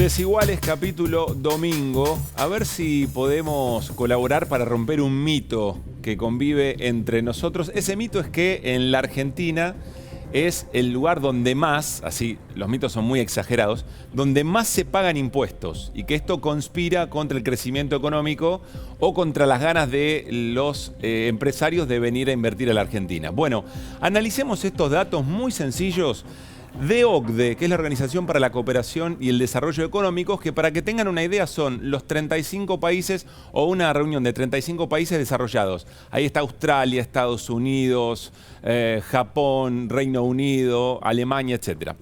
Desiguales, capítulo domingo. A ver si podemos colaborar para romper un mito que convive entre nosotros. Ese mito es que en la Argentina es el lugar donde más, así los mitos son muy exagerados, donde más se pagan impuestos y que esto conspira contra el crecimiento económico o contra las ganas de los empresarios de venir a invertir a la Argentina. Bueno, analicemos estos datos muy sencillos de OCDE, que es la Organización para la Cooperación y el Desarrollo Económicos, que para que tengan una idea son los 35 países o una reunión de 35 países desarrollados. Ahí está Australia, Estados Unidos, Japón, Reino Unido, Alemania, etc.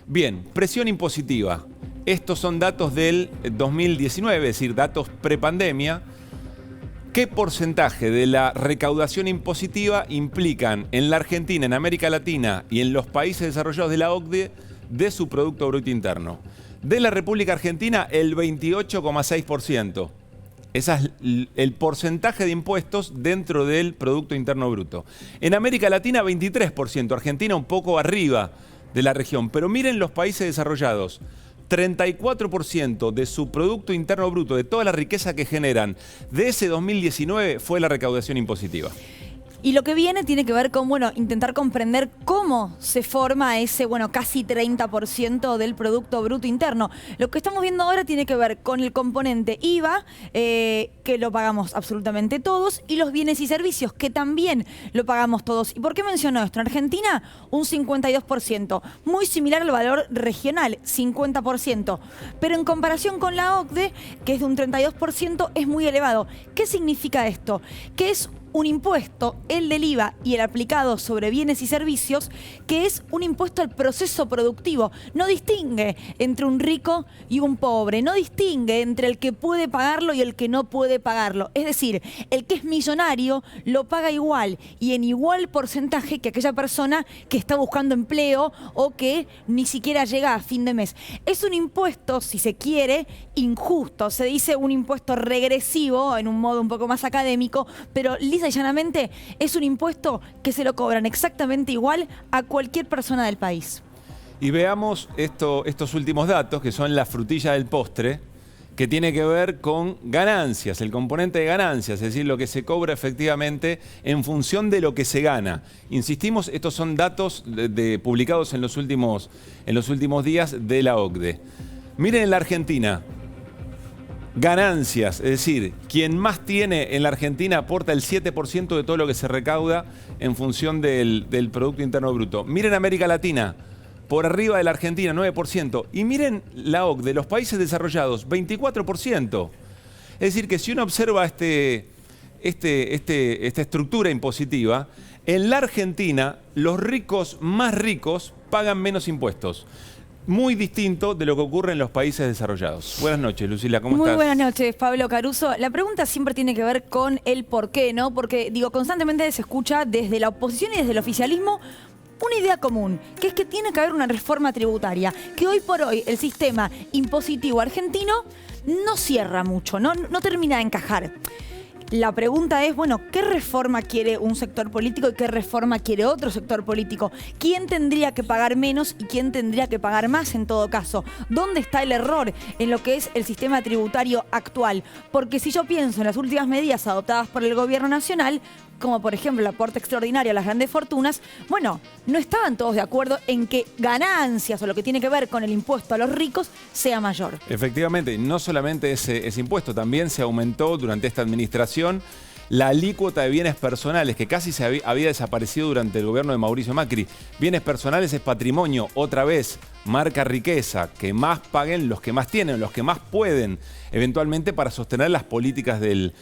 Bien, presión impositiva. Estos son datos del 2019, es decir, datos prepandemia. ¿Qué porcentaje de la recaudación impositiva implican en la Argentina, en América Latina y en los países desarrollados de la OCDE de su Producto Bruto Interno? De la República Argentina, el 28,6%. Ese es el porcentaje de impuestos dentro del Producto Interno Bruto. En América Latina, 23%. Argentina un poco arriba de la región. Pero miren los países desarrollados. 34% de su Producto Interno Bruto, de toda la riqueza que generan de ese 2019, fue la recaudación impositiva. Y lo que viene tiene que ver con, intentar comprender cómo se forma ese, casi 30% del Producto Bruto Interno. Lo que estamos viendo ahora tiene que ver con el componente IVA, que lo pagamos absolutamente todos, y los bienes y servicios, que también lo pagamos todos. ¿Y por qué menciono esto? En Argentina, un 52%, muy similar al valor regional, 50%. Pero en comparación con la OCDE, que es de un 32%, es muy elevado. ¿Qué significa esto? Que es un impuesto, el del IVA y el aplicado sobre bienes y servicios, que es un impuesto al proceso productivo. No distingue entre un rico y un pobre, no distingue entre el que puede pagarlo y el que no puede pagarlo. Es decir, el que es millonario lo paga igual y en igual porcentaje que aquella persona que está buscando empleo o que ni siquiera llega a fin de mes. Es un impuesto, si se quiere, injusto. Se dice un impuesto regresivo en un modo un poco más académico, pero lisa y llanamente es un impuesto que se lo cobran exactamente igual a cualquier persona del país. Y veamos estos últimos datos, que son la frutilla del postre, que tiene que ver con ganancias, el componente de ganancias, es decir, lo que se cobra efectivamente en función de lo que se gana. Insistimos, estos son datos publicados en los últimos días de la OCDE. Miren en la Argentina. Ganancias, es decir, quien más tiene en la Argentina aporta el 7% de todo lo que se recauda en función del Producto Interno Bruto. Miren América Latina, por arriba de la Argentina, 9%. Y miren la OCDE, los países desarrollados, 24%. Es decir, que si uno observa esta estructura impositiva, en la Argentina los ricos más ricos pagan menos impuestos. Muy distinto de lo que ocurre en los países desarrollados. Buenas noches, Lucila, ¿cómo estás? Muy buenas noches, Pablo Caruso. La pregunta siempre tiene que ver con el por qué, ¿no? Porque, constantemente se escucha desde la oposición y desde el oficialismo una idea común, que es que tiene que haber una reforma tributaria, que hoy por hoy el sistema impositivo argentino no cierra mucho, no termina de encajar. La pregunta es, ¿qué reforma quiere un sector político y qué reforma quiere otro sector político? ¿Quién tendría que pagar menos y quién tendría que pagar más en todo caso? ¿Dónde está el error en lo que es el sistema tributario actual? Porque si yo pienso en las últimas medidas adoptadas por el gobierno nacional, como por ejemplo el aporte extraordinario a las grandes fortunas, no estaban todos de acuerdo en que ganancias o lo que tiene que ver con el impuesto a los ricos sea mayor. Efectivamente, no solamente ese impuesto, también se aumentó durante esta administración la alícuota de bienes personales, que casi había desaparecido durante el gobierno de Mauricio Macri. Bienes personales es patrimonio, otra vez, marca riqueza, que más paguen los que más tienen, los que más pueden, eventualmente para sostener las políticas del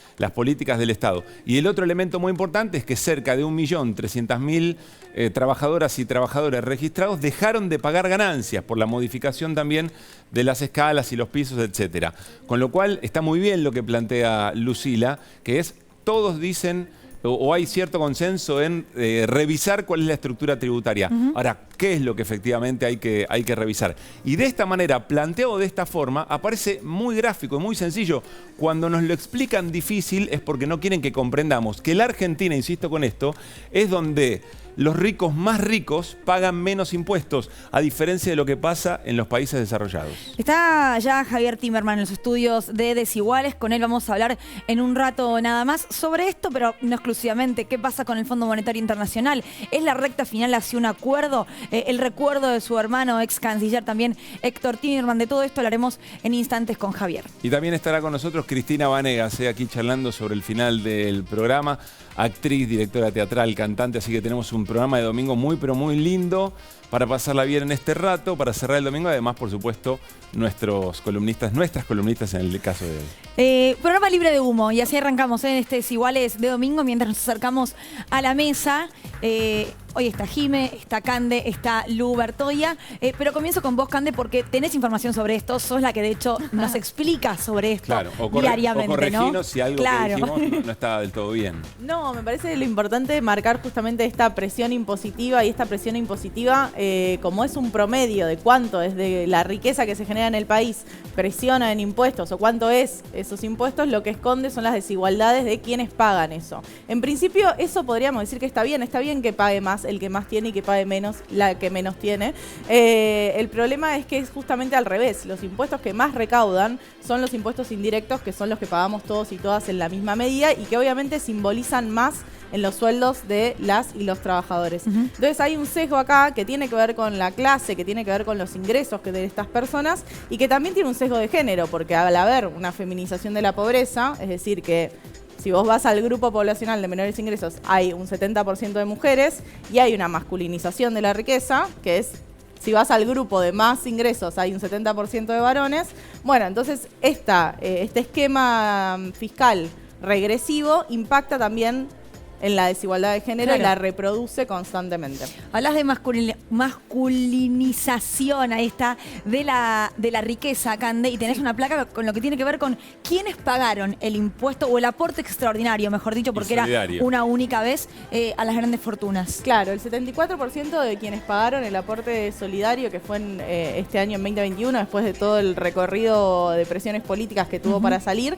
Estado. Y el otro elemento muy importante es que cerca de 1.300.000 trabajadoras y trabajadores registrados dejaron de pagar ganancias por la modificación también de las escalas y los pisos, etc. Con lo cual está muy bien lo que plantea Lucila, que es todos dicen, o hay cierto consenso en revisar cuál es la estructura tributaria. Ahora, ¿qué es lo que efectivamente hay que revisar? Y de esta manera, planteado de esta forma, aparece muy gráfico y muy sencillo. Cuando nos lo explican difícil es porque no quieren que comprendamos que la Argentina, insisto con esto, es donde los ricos más ricos pagan menos impuestos, a diferencia de lo que pasa en los países desarrollados. Está ya Javier Timerman en los estudios de Desiguales. Con él vamos a hablar en un rato nada más sobre esto, pero no exclusivamente. ¿Qué pasa con el Fondo Monetario Internacional? ¿Es la recta final hacia un acuerdo? El recuerdo de su hermano, ex canciller también, Héctor Timerman. De todo esto hablaremos en instantes con Javier. Y también estará con nosotros Cristina Vanegas, aquí charlando sobre el final del programa. Actriz, directora teatral, cantante, así que tenemos un programa de domingo muy, pero muy lindo para pasarla bien en este rato, para cerrar el domingo. Además, por supuesto, nuestras columnistas en el caso de hoy. Programa libre de humo, y así arrancamos en este Desiguales de domingo mientras nos acercamos a la mesa. Hoy está Jime, está Cande, está Lu Bertoya, pero comienzo con vos, Cande, porque tenés información sobre esto, sos la que de hecho nos explica sobre esto diariamente, o correginos, ¿no? Si algo claro. que dijimos no estaba del todo bien. No, me parece lo importante marcar justamente esta presión impositiva, y esta presión impositiva, como es un promedio de cuánto es de la riqueza que se genera en el país, presiona en impuestos, o cuánto es esos impuestos, lo que esconde son las desigualdades de quienes pagan eso. En principio, eso podríamos decir que está bien que pague más el que más tiene y que pague menos la que menos tiene. El problema es que es justamente al revés. Los impuestos que más recaudan son los impuestos indirectos, que son los que pagamos todos y todas en la misma medida y que obviamente simbolizan más en los sueldos de las y los trabajadores. Entonces hay un sesgo acá que tiene que ver con la clase, que tiene que ver con los ingresos que de estas personas, y que también tiene un sesgo de género, porque al haber una feminización de la pobreza, es decir que si vos vas al grupo poblacional de menores ingresos, hay un 70% de mujeres y hay una masculinización de la riqueza, que es, si vas al grupo de más ingresos, hay un 70% de varones. Bueno, entonces este esquema fiscal regresivo impacta también en la desigualdad de género, claro, y la reproduce constantemente. Hablas de masculinización, ahí está, de la riqueza, Cande, y tenés una placa con lo que tiene que ver con quiénes pagaron el impuesto o el aporte extraordinario, mejor dicho, porque era una única vez a las grandes fortunas. Claro, el 74% de quienes pagaron el aporte solidario, que fue en, este año en 2021, después de todo el recorrido de presiones políticas que tuvo para salir,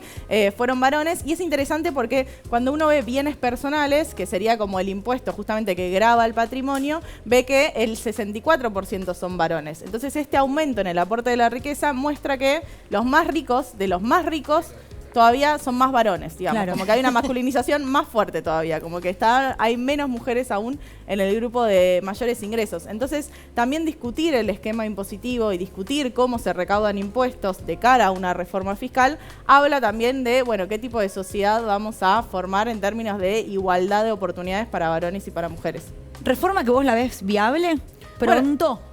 fueron varones. Y es interesante porque cuando uno ve bienes personales, que sería como el impuesto justamente que grava el patrimonio, ve que el 64% son varones. Entonces este aumento en el aporte de la riqueza muestra que los más ricos, de los más ricos, todavía son más varones, digamos, claro, como que hay una masculinización más fuerte todavía, como que hay menos mujeres aún en el grupo de mayores ingresos. Entonces, también discutir el esquema impositivo y discutir cómo se recaudan impuestos de cara a una reforma fiscal, habla también de, bueno, qué tipo de sociedad vamos a formar en términos de igualdad de oportunidades para varones y para mujeres. ¿Reforma que vos la ves viable? Pregunto. Bueno,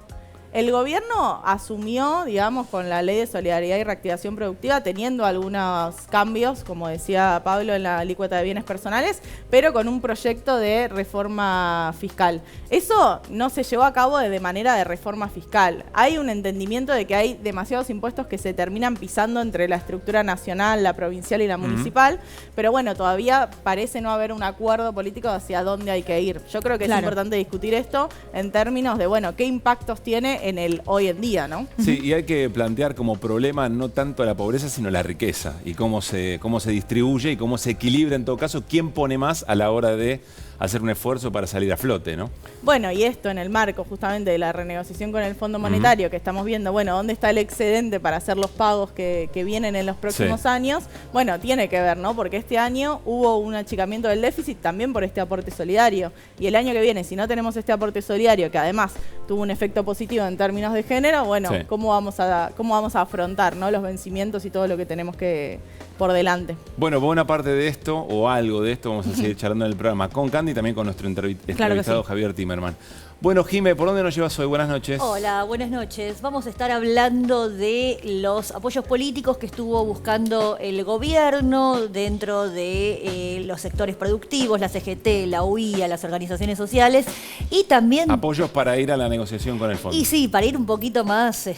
el gobierno asumió, digamos, con la Ley de Solidaridad y Reactivación Productiva, teniendo algunos cambios, como decía Pablo, en la alícuota de bienes personales, pero con un proyecto de reforma fiscal. Eso no se llevó a cabo de manera de reforma fiscal. Hay un entendimiento de que hay demasiados impuestos que se terminan pisando entre la estructura nacional, la provincial y la municipal, pero bueno, todavía parece no haber un acuerdo político hacia dónde hay que ir. Yo creo que es importante discutir esto en términos de, bueno, qué impactos tiene en el hoy en día, ¿no? Sí, y hay que plantear como problema no tanto la pobreza, sino la riqueza, y cómo se distribuye y cómo se equilibra en todo caso, quién pone más a la hora de hacer un esfuerzo para salir a flote, ¿no? Bueno, y esto en el marco justamente de la renegociación con el Fondo Monetario, que estamos viendo, bueno, dónde está el excedente para hacer los pagos que vienen en los próximos años. Bueno, tiene que ver, ¿no? Porque este año hubo un achicamiento del déficit también por este aporte solidario. Y el año que viene, si no tenemos este aporte solidario, que además tuvo un efecto positivo en términos de género, bueno, ¿cómo vamos a afrontar, ¿no?, los vencimientos y todo lo que tenemos que por delante? Bueno, buena parte de esto, o algo de esto, vamos a seguir charlando en el programa con Candy y también con nuestro entrevistado Javier Timerman. Bueno, Jime, ¿por dónde nos llevas hoy? Buenas noches. Hola, buenas noches. Vamos a estar hablando de los apoyos políticos que estuvo buscando el gobierno dentro de los sectores productivos, la CGT, la UIA, las organizaciones sociales y también... Apoyos para ir a la negociación con el fondo. Y sí, para ir un poquito más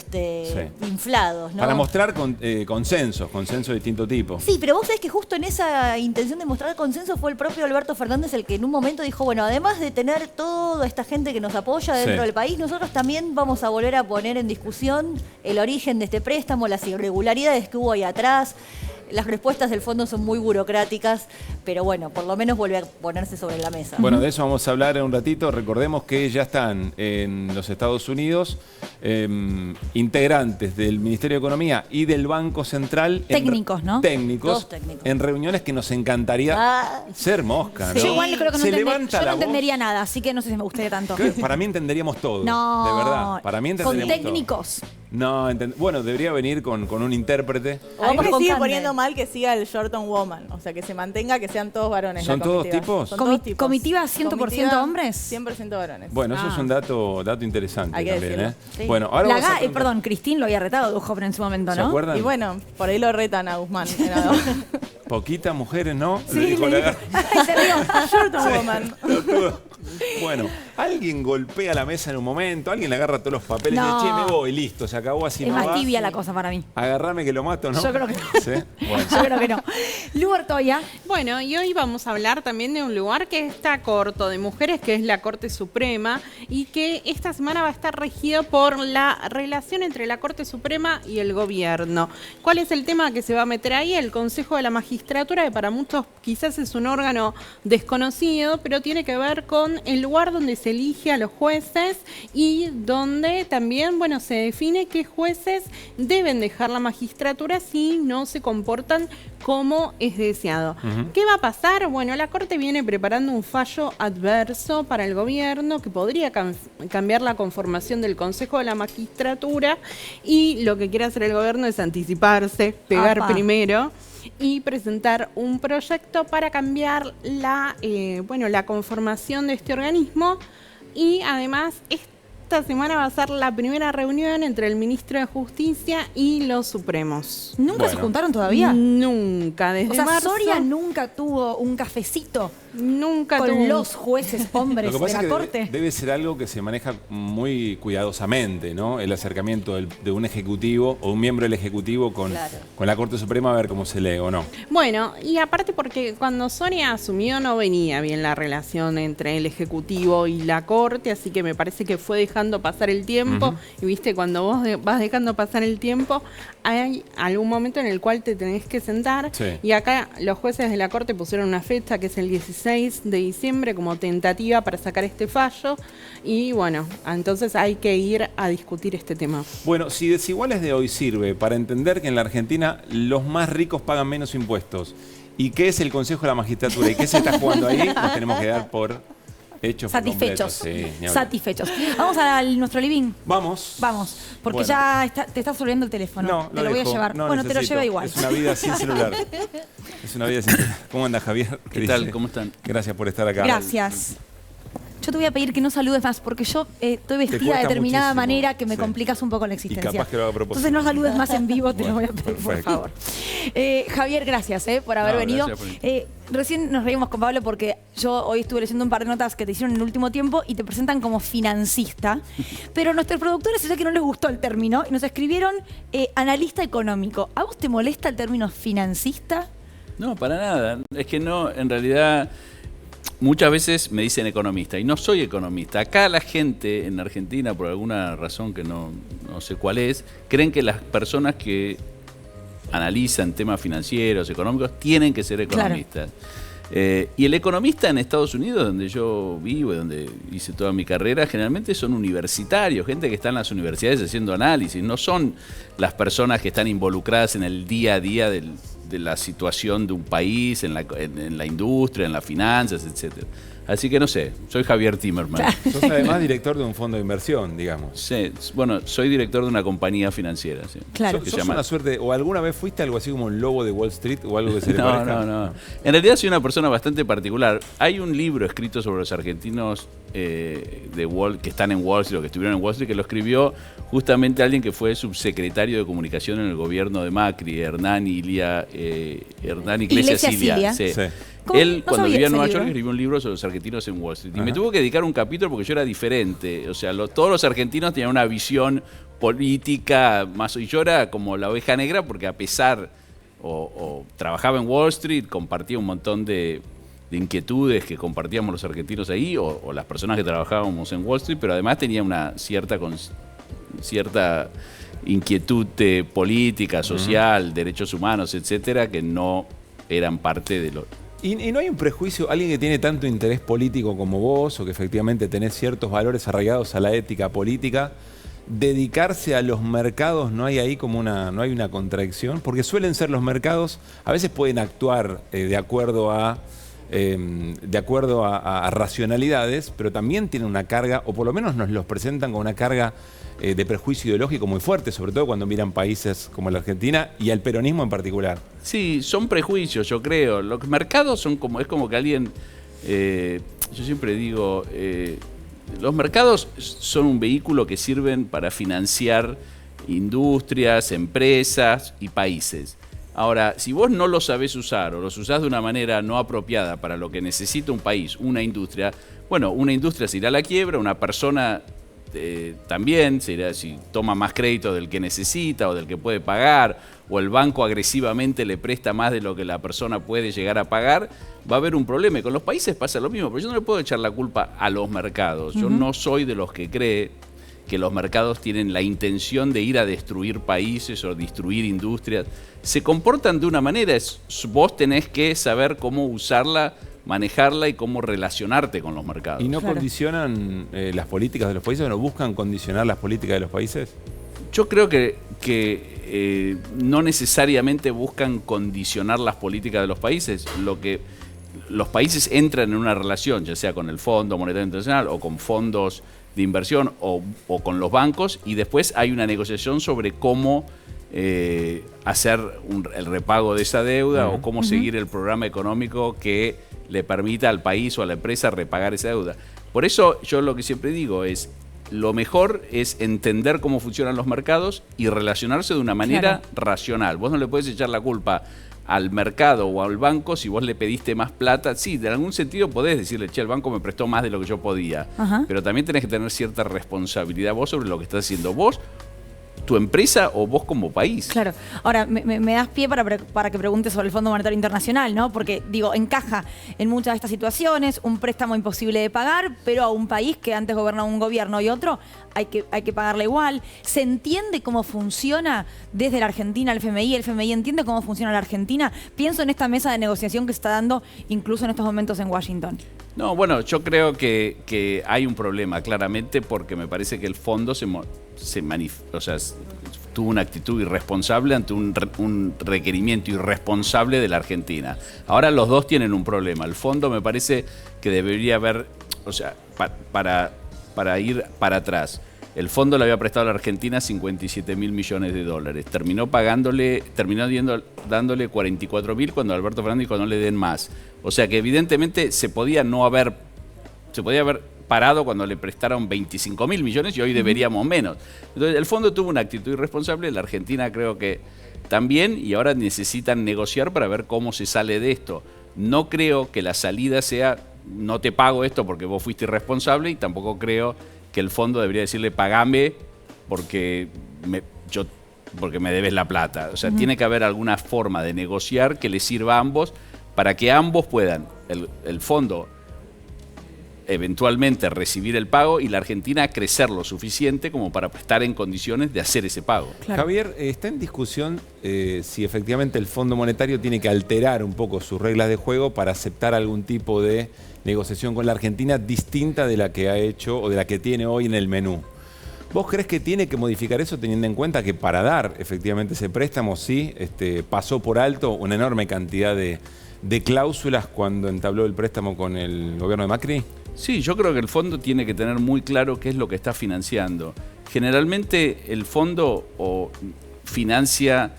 inflados, ¿no? Para mostrar consensos de distinto tipo. Sí, pero vos sabés que justo en esa intención de mostrar consenso fue el propio Alberto Fernández el que en un momento dijo, bueno, además de tener toda esta gente que nos apoya dentro del país, nosotros también vamos a volver a poner en discusión el origen de este préstamo, las irregularidades que hubo ahí atrás. las respuestas del fondo son muy burocráticas, pero bueno, por lo menos vuelve a ponerse sobre la mesa. Bueno, de eso vamos a hablar en un ratito. Recordemos que ya están en los Estados Unidos integrantes del Ministerio de Economía y del Banco Central. Técnicos, ¿no? Técnicos. Dos técnicos. En reuniones que nos encantaría ser mosca, ¿no? Yo igual creo que no, Se yo levanta no la voz. entendería nada, así que no sé si me gustaría tanto. Para mí entenderíamos todo. No, De verdad. Para mí con entenderíamos todo. técnicos. No, bueno, debería venir con un intérprete. A mí Vamos me con sigue Cande. poniendo mal que siga el Shorton Woman. O sea, que se mantenga, que sean todos varones. ¿Son la todos comitiva. tipos? Son todos tipos. ¿Comitiva 100% hombres? 100% varones. Bueno, eso es un dato interesante Hay que también, decirlo. ¿eh? Sí. Bueno, ahora vamos a preguntar- Perdón, Cristín lo había retado a Dujoven en su momento, ¿Se ¿no? acuerdan? Y bueno, por ahí lo retan a Guzmán. Poquitas mujeres, ¿no? Sí, Le dijo le la- dijo. Ay, se rió. Shorton Woman. Bueno, alguien golpea la mesa en un momento, alguien le agarra todos los papeles No. y dice, che, me voy, listo, se acabó así. Es no más va. tibia la cosa para mí. Agarrame que lo mato, ¿no? Yo creo que no. ¿Sí? Bueno. Yo creo que no. Lu Artoya. Bueno, y hoy vamos a hablar también de un lugar que está corto de mujeres, que es la Corte Suprema, y que esta semana va a estar regido por la relación entre la Corte Suprema y el gobierno. ¿Cuál es el tema que se va a meter ahí? El Consejo de la Magistratura, que para muchos quizás es un órgano desconocido, pero tiene que ver con el lugar donde se elige a los jueces y donde también, bueno, se define qué jueces deben dejar la magistratura si no se comportan como es deseado. ¿Qué va a pasar? Bueno, la Corte viene preparando un fallo adverso para el gobierno que podría cambiar la conformación del Consejo de la Magistratura, y lo que quiere hacer el gobierno es anticiparse, pegar Apa. primero y presentar un proyecto para cambiar la conformación de este organismo. Y además esta semana va a ser la primera reunión entre el ministro de Justicia y los Supremos. ¿Nunca se Bueno. juntaron todavía? Nunca, desde O sea, marzo. Soria nunca tuvo un cafecito Nunca con tuvo un- los jueces hombres Lo que de pasa la es que Corte. debe ser algo que se maneja muy cuidadosamente, ¿no? El acercamiento de un ejecutivo o un miembro del ejecutivo con la Corte Suprema, a ver cómo se lee o no. Bueno, y aparte porque cuando Soria asumió no venía bien la relación entre el Ejecutivo y la Corte, así que me parece que fue dejando pasar el tiempo. Y viste, cuando vos vas dejando pasar el tiempo, hay algún momento en el cual te tenés que sentar. Sí. Y acá los jueces de la Corte pusieron una fecha que es el 16 de diciembre como tentativa para sacar este fallo. Y bueno, entonces hay que ir a discutir este tema. Bueno, si Desiguales de hoy sirve para entender que en la Argentina los más ricos pagan menos impuestos, ¿y qué es el Consejo de la Magistratura? ¿Y qué se está jugando ahí? Nos tenemos que dar por hechos por Satisfechos. completo. Sí, ni hablar. Satisfechos. Vamos a nuestro living. Vamos. Vamos, porque Bueno. ya te estás olvidando el teléfono. No, te lo voy a dejo. llevar. No bueno, te lo necesito. llevo igual. Es una vida sin celular. Es una vida sin celular. ¿Cómo anda, Javier? ¿Qué tal? ¿Cómo están? Gracias por estar acá. Gracias. Yo te voy a pedir que no saludes más, porque yo estoy vestida de cuesta determinada muchísimo. manera que me Sí. complicas un poco la existencia. capaz que lo haga a propósito. Entonces no saludes más en vivo, te lo voy a Bueno, pedir, por perfecto. favor. Javier, gracias por haber No, venido. gracias por Recién nos reímos con Pablo porque yo hoy estuve leyendo un par de notas que te hicieron en el último tiempo y te presentan como financista, pero nuestros productores sé que no les gustó el término y nos escribieron analista económico. ¿A vos te molesta el término financista? No, para nada. Es que no, en realidad, muchas veces me dicen economista y no soy economista. Acá la gente en Argentina, por alguna razón que no sé cuál es, creen que las personas que analizan temas financieros, económicos, tienen que ser economistas. Y el economista en Estados Unidos, donde yo vivo y donde hice toda mi carrera, generalmente son universitarios, gente que está en las universidades haciendo análisis, no son las personas que están involucradas en el día a día de la situación de un país, en la industria, en las finanzas, etcétera. Así que no sé, soy Javier Timerman. Sos además director de un fondo de inversión, digamos. Sí, bueno, soy director de una compañía financiera. Sí. Claro. ¿Sos una suerte, o alguna vez fuiste algo así como un lobo de Wall Street o algo que se le parezca? No. En realidad soy una persona bastante particular. Hay un libro escrito sobre los argentinos de Wall, que están en Wall Street o que estuvieron en Wall Street, que lo escribió justamente alguien que fue subsecretario de comunicación en el gobierno de Macri, Hernán Iglesias Ilia. Sí. Sí. ¿Cómo? Él, No cuando sabía vivía en ese Nueva libro. York, escribió un libro sobre los argentinos en Wall Street. Y Ajá. me tuvo que dedicar un capítulo porque yo era diferente. O sea, todos los argentinos tenían una visión política más. Y yo era como la oveja negra porque a pesar, o trabajaba en Wall Street, compartía un montón de inquietudes que compartíamos los argentinos ahí, o las personas que trabajábamos en Wall Street, pero además tenía una cierta inquietud política, social, derechos humanos, etcétera, que no eran parte de lo... ¿Y no hay un prejuicio, alguien que tiene tanto interés político como vos, o que efectivamente tenés ciertos valores arraigados a la ética política, dedicarse a los mercados, no hay ahí como no hay una contradicción? Porque suelen ser los mercados, a veces pueden actuar de acuerdo a racionalidades, pero también tienen una carga, o por lo menos nos los presentan con una carga de prejuicio ideológico muy fuerte, sobre todo cuando miran países como la Argentina y al peronismo en particular. Sí, son prejuicios, yo creo. Los mercados son como, es como que alguien, yo siempre digo, los mercados son un vehículo que sirven para financiar industrias, empresas y países. Ahora, si vos no los sabés usar o los usás de una manera no apropiada para lo que necesita un país, una industria, bueno, una industria se irá a la quiebra, una persona también se irá, si toma más crédito del que necesita o del que puede pagar, o el banco agresivamente le presta más de lo que la persona puede llegar a pagar, va a haber un problema. Y con los países pasa lo mismo, pero yo no le puedo echar la culpa a los mercados. Yo no soy de los que cree que los mercados tienen la intención de ir a destruir países o destruir industrias. Se comportan de una manera, vos tenés que saber cómo usarla, manejarla y cómo relacionarte con los mercados. ¿Y no condicionan las políticas de los países o no buscan condicionar las políticas de los países? Yo creo que no necesariamente buscan condicionar las políticas de los países. Lo que los países entran en una relación, ya sea con el Fondo Monetario Internacional o con fondos de inversión o con los bancos, y después hay una negociación sobre cómo hacer el repago de esa deuda o cómo seguir el programa económico que le permita al país o a la empresa repagar esa deuda. Por eso yo lo que siempre digo es, lo mejor es entender cómo funcionan los mercados y relacionarse de una manera racional. Vos no le podés echar la culpa al mercado o al banco si vos le pediste más plata. Sí, de algún sentido podés decirle, che, el banco me prestó más de lo que yo podía. Pero también tenés que tener cierta responsabilidad vos sobre lo que estás haciendo vos, tu empresa o vos como país. Claro. Ahora, me das pie para que preguntes sobre el Fondo Monetario Internacional, ¿no? Porque, digo, encaja en muchas de estas situaciones, un préstamo imposible de pagar, pero a un país que antes gobernaba un gobierno y otro, hay que pagarle igual. ¿Se entiende cómo funciona desde la Argentina el FMI entiende cómo funciona la Argentina? Pienso en esta mesa de negociación que se está dando incluso en estos momentos en Washington. No, bueno, yo creo que hay un problema, claramente, porque me parece que el fondo tuvo una actitud irresponsable ante un requerimiento irresponsable de la Argentina. Ahora los dos tienen un problema. El fondo me parece que debería haber, o sea, para ir para atrás. El fondo le había prestado a la Argentina 57.000 millones de dólares. Terminó dándole 44.000 cuando Alberto Fernández dijo no le den más. O sea que evidentemente se podía haber parado cuando le prestaron 25.000 millones y hoy deberíamos menos. Entonces el fondo tuvo una actitud irresponsable, la Argentina creo que también, y ahora necesitan negociar para ver cómo se sale de esto. No creo que la salida sea no te pago esto porque vos fuiste irresponsable, y tampoco creo que el fondo debería decirle pagame porque me debes la plata. O sea, tiene que haber alguna forma de negociar que le sirva a ambos para que ambos puedan, el fondo eventualmente recibir el pago y la Argentina crecer lo suficiente como para estar en condiciones de hacer ese pago. Claro. Javier, está en discusión si efectivamente el Fondo Monetario tiene que alterar un poco sus reglas de juego para aceptar algún tipo de negociación con la Argentina distinta de la que ha hecho o de la que tiene hoy en el menú. ¿Vos crees que tiene que modificar eso teniendo en cuenta que para dar efectivamente ese préstamo sí pasó por alto una enorme cantidad de cláusulas cuando entabló el préstamo con el gobierno de Macri? Sí, yo creo que el fondo tiene que tener muy claro qué es lo que está financiando. Generalmente el fondo financia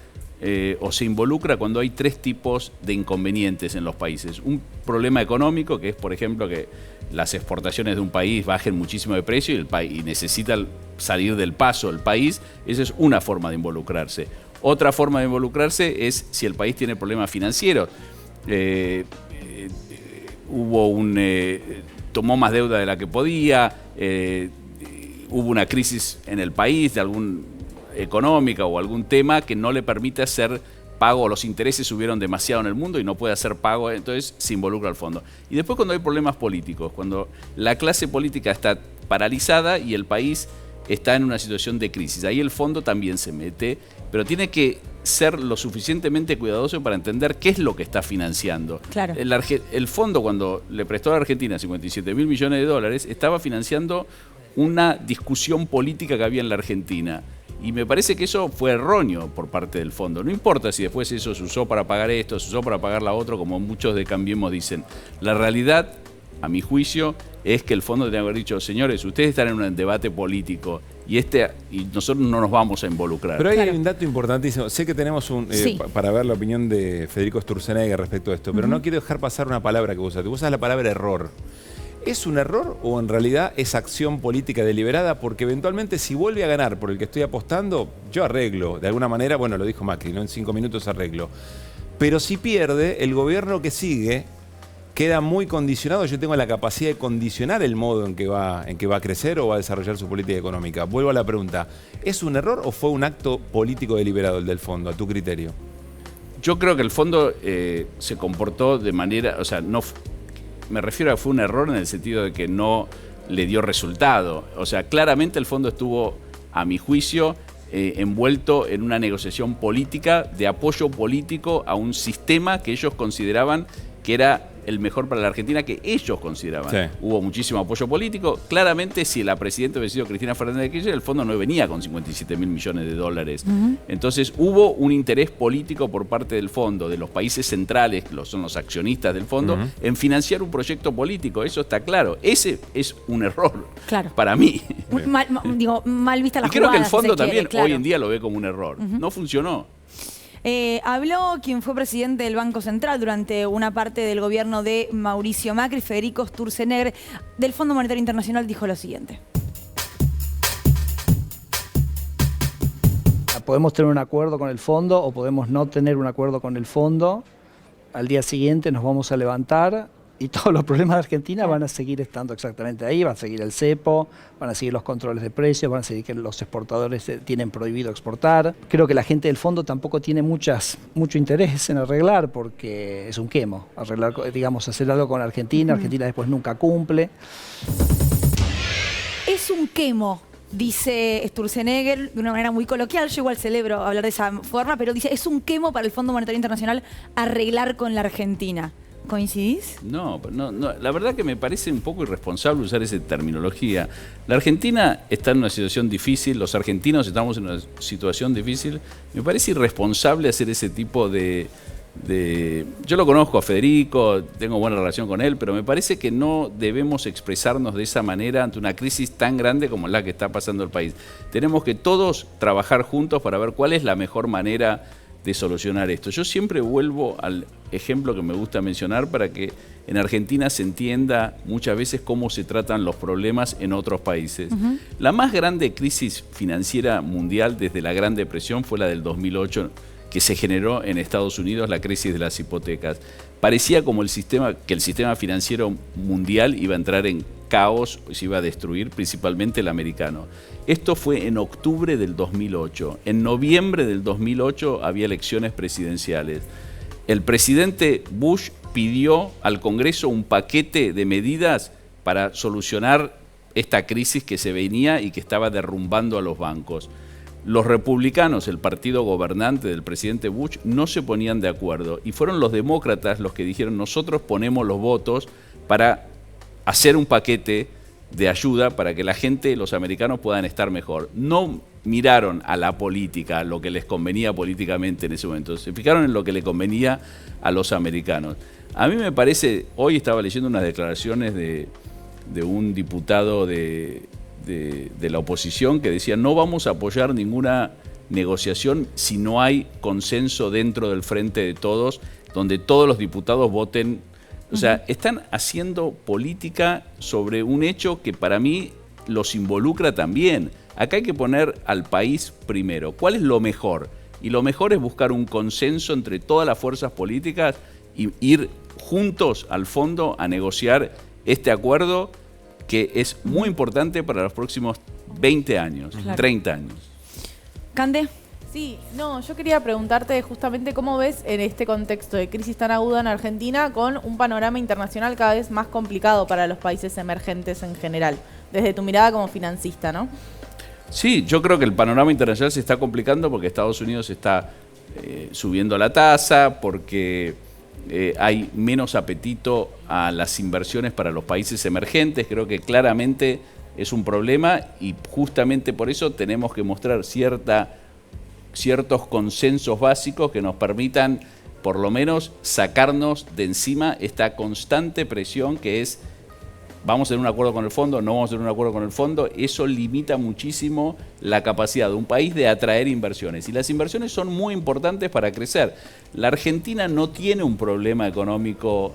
o se involucra cuando hay tres tipos de inconvenientes en los países. Un problema económico, que es, por ejemplo, que las exportaciones de un país bajen muchísimo de precio y necesita salir del paso el país. Esa es una forma de involucrarse. Otra forma de involucrarse es si el país tiene problemas financieros. Tomó más deuda de la que podía, hubo una crisis en el país económica o algún tema que no le permite hacer pago, los intereses subieron demasiado en el mundo y no puede hacer pago, entonces se involucra al fondo. Y después cuando hay problemas políticos, cuando la clase política está paralizada y el país está en una situación de crisis. Ahí el fondo también se mete, pero tiene que ser lo suficientemente cuidadoso para entender qué es lo que está financiando. Claro. El fondo, cuando le prestó a la Argentina 57.000 millones de dólares, estaba financiando una discusión política que había en la Argentina. Y me parece que eso fue erróneo por parte del fondo. No importa si después eso se usó para pagar esto, se usó para pagar la otra, como muchos de Cambiemos dicen. La realidad, a mi juicio, es que el fondo tenía que haber dicho, señores, ustedes están en un debate político y nosotros no nos vamos a involucrar. Pero hay un dato importantísimo. Sé que tenemos Sí. para ver la opinión de Federico Sturzenegger respecto a esto, pero no quiero dejar pasar una palabra que usas. Tú usas la palabra error. ¿Es un error o en realidad es acción política deliberada? Porque eventualmente si vuelve a ganar por el que estoy apostando, yo arreglo. De alguna manera, bueno, lo dijo Macri, ¿no? En 5 minutos arreglo. Pero si pierde, el gobierno que sigue queda muy condicionado. Yo tengo la capacidad de condicionar el modo en que va a crecer o va a desarrollar su política económica. Vuelvo a la pregunta. ¿Es un error o fue un acto político deliberado el del fondo, a tu criterio? Yo creo que el fondo se comportó de manera, o sea, no, me refiero a que fue un error en el sentido de que no le dio resultado. O sea, claramente el fondo estuvo, a mi juicio, envuelto en una negociación política, de apoyo político a un sistema que ellos consideraban que era el mejor para la Argentina, que ellos consideraban. Sí. Hubo muchísimo apoyo político. Claramente, si la presidenta hubiese sido Cristina Fernández de Kirchner, el fondo no venía con 57.000 millones de dólares. Entonces, hubo un interés político por parte del fondo, de los países centrales, que son los accionistas del fondo, en financiar un proyecto político. Eso está claro. Ese es un error, Claro. para mí. Mal vista la Y creo jugada, que el si fondo se quiere, también claro. hoy en día lo ve como un error. No funcionó. Habló quien fue presidente del Banco Central durante una parte del gobierno de Mauricio Macri, Federico Sturzenegger, del Fondo Monetario Internacional, dijo lo siguiente. Podemos tener un acuerdo con el fondo o podemos no tener un acuerdo con el fondo. Al día siguiente nos vamos a levantar y todos los problemas de Argentina van a seguir estando exactamente ahí. Va a seguir el cepo, van a seguir los controles de precios, van a seguir que los exportadores tienen prohibido exportar. Creo que la gente del fondo tampoco tiene mucho interés en arreglar porque es un quemo. Arreglar, digamos, hacer algo con Argentina. Argentina después nunca cumple. Es un quemo, dice Sturzenegger de una manera muy coloquial. Yo igual celebro hablar de esa forma, pero dice, es un quemo para el Fondo Monetario Internacional arreglar con la Argentina. ¿Coincidís? No, la verdad que me parece un poco irresponsable usar esa terminología. La Argentina está en una situación difícil, los argentinos estamos en una situación difícil. Me parece irresponsable hacer ese tipo de... Yo lo conozco a Federico, tengo buena relación con él, pero me parece que no debemos expresarnos de esa manera ante una crisis tan grande como la que está pasando el país. Tenemos que todos trabajar juntos para ver cuál es la mejor manera de solucionar esto. Yo siempre vuelvo al ejemplo que me gusta mencionar para que en Argentina se entienda muchas veces cómo se tratan los problemas en otros países. La más grande crisis financiera mundial desde la Gran Depresión fue la del 2008, que se generó en Estados Unidos, la crisis de las hipotecas. Parecía como que el sistema financiero mundial iba a entrar en caos, se iba a destruir, principalmente el americano. Esto fue en octubre del 2008. En noviembre del 2008 había elecciones presidenciales. El presidente Bush pidió al Congreso un paquete de medidas para solucionar esta crisis que se venía y que estaba derrumbando a los bancos. Los republicanos, el partido gobernante del presidente Bush, no se ponían de acuerdo y fueron los demócratas los que dijeron nosotros ponemos los votos para hacer un paquete de ayuda para que la gente, los americanos, puedan estar mejor. No miraron a la política, a lo que les convenía políticamente en ese momento, se fijaron en lo que le convenía a los americanos. A mí me parece, hoy estaba leyendo unas declaraciones de un diputado de la oposición que decía no vamos a apoyar ninguna negociación si no hay consenso dentro del Frente de Todos, donde todos los diputados voten. O sea, están haciendo política sobre un hecho que para mí los involucra también. Acá hay que poner al país primero. ¿Cuál es lo mejor? Y lo mejor es buscar un consenso entre todas las fuerzas políticas y ir juntos al fondo a negociar este acuerdo que es muy importante para los próximos 20 años, 30 años. ¿Cande? Sí, no, yo quería preguntarte justamente cómo ves en este contexto de crisis tan aguda en Argentina con un panorama internacional cada vez más complicado para los países emergentes en general, desde tu mirada como financista, ¿no? Sí, yo creo que el panorama internacional se está complicando porque Estados Unidos está subiendo la tasa, porque hay menos apetito a las inversiones para los países emergentes. Creo que claramente es un problema y justamente por eso tenemos que mostrar ciertos consensos básicos que nos permitan por lo menos sacarnos de encima esta constante presión que es: vamos a tener un acuerdo con el fondo, no vamos a tener un acuerdo con el fondo. Eso limita muchísimo la capacidad de un país de atraer inversiones. Y las inversiones son muy importantes para crecer. La Argentina no tiene un problema económico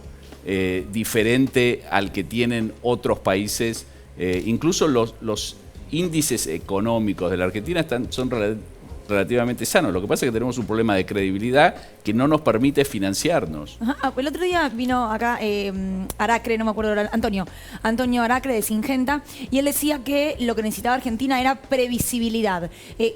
diferente al que tienen otros países. Incluso los índices económicos de la Argentina son relativamente sanos. Lo que pasa es que tenemos un problema de credibilidad que no nos permite financiarnos. Ajá. El otro día vino acá Aracre, no me acuerdo ahora, Antonio Aracre de Singenta, y él decía que lo que necesitaba Argentina era previsibilidad,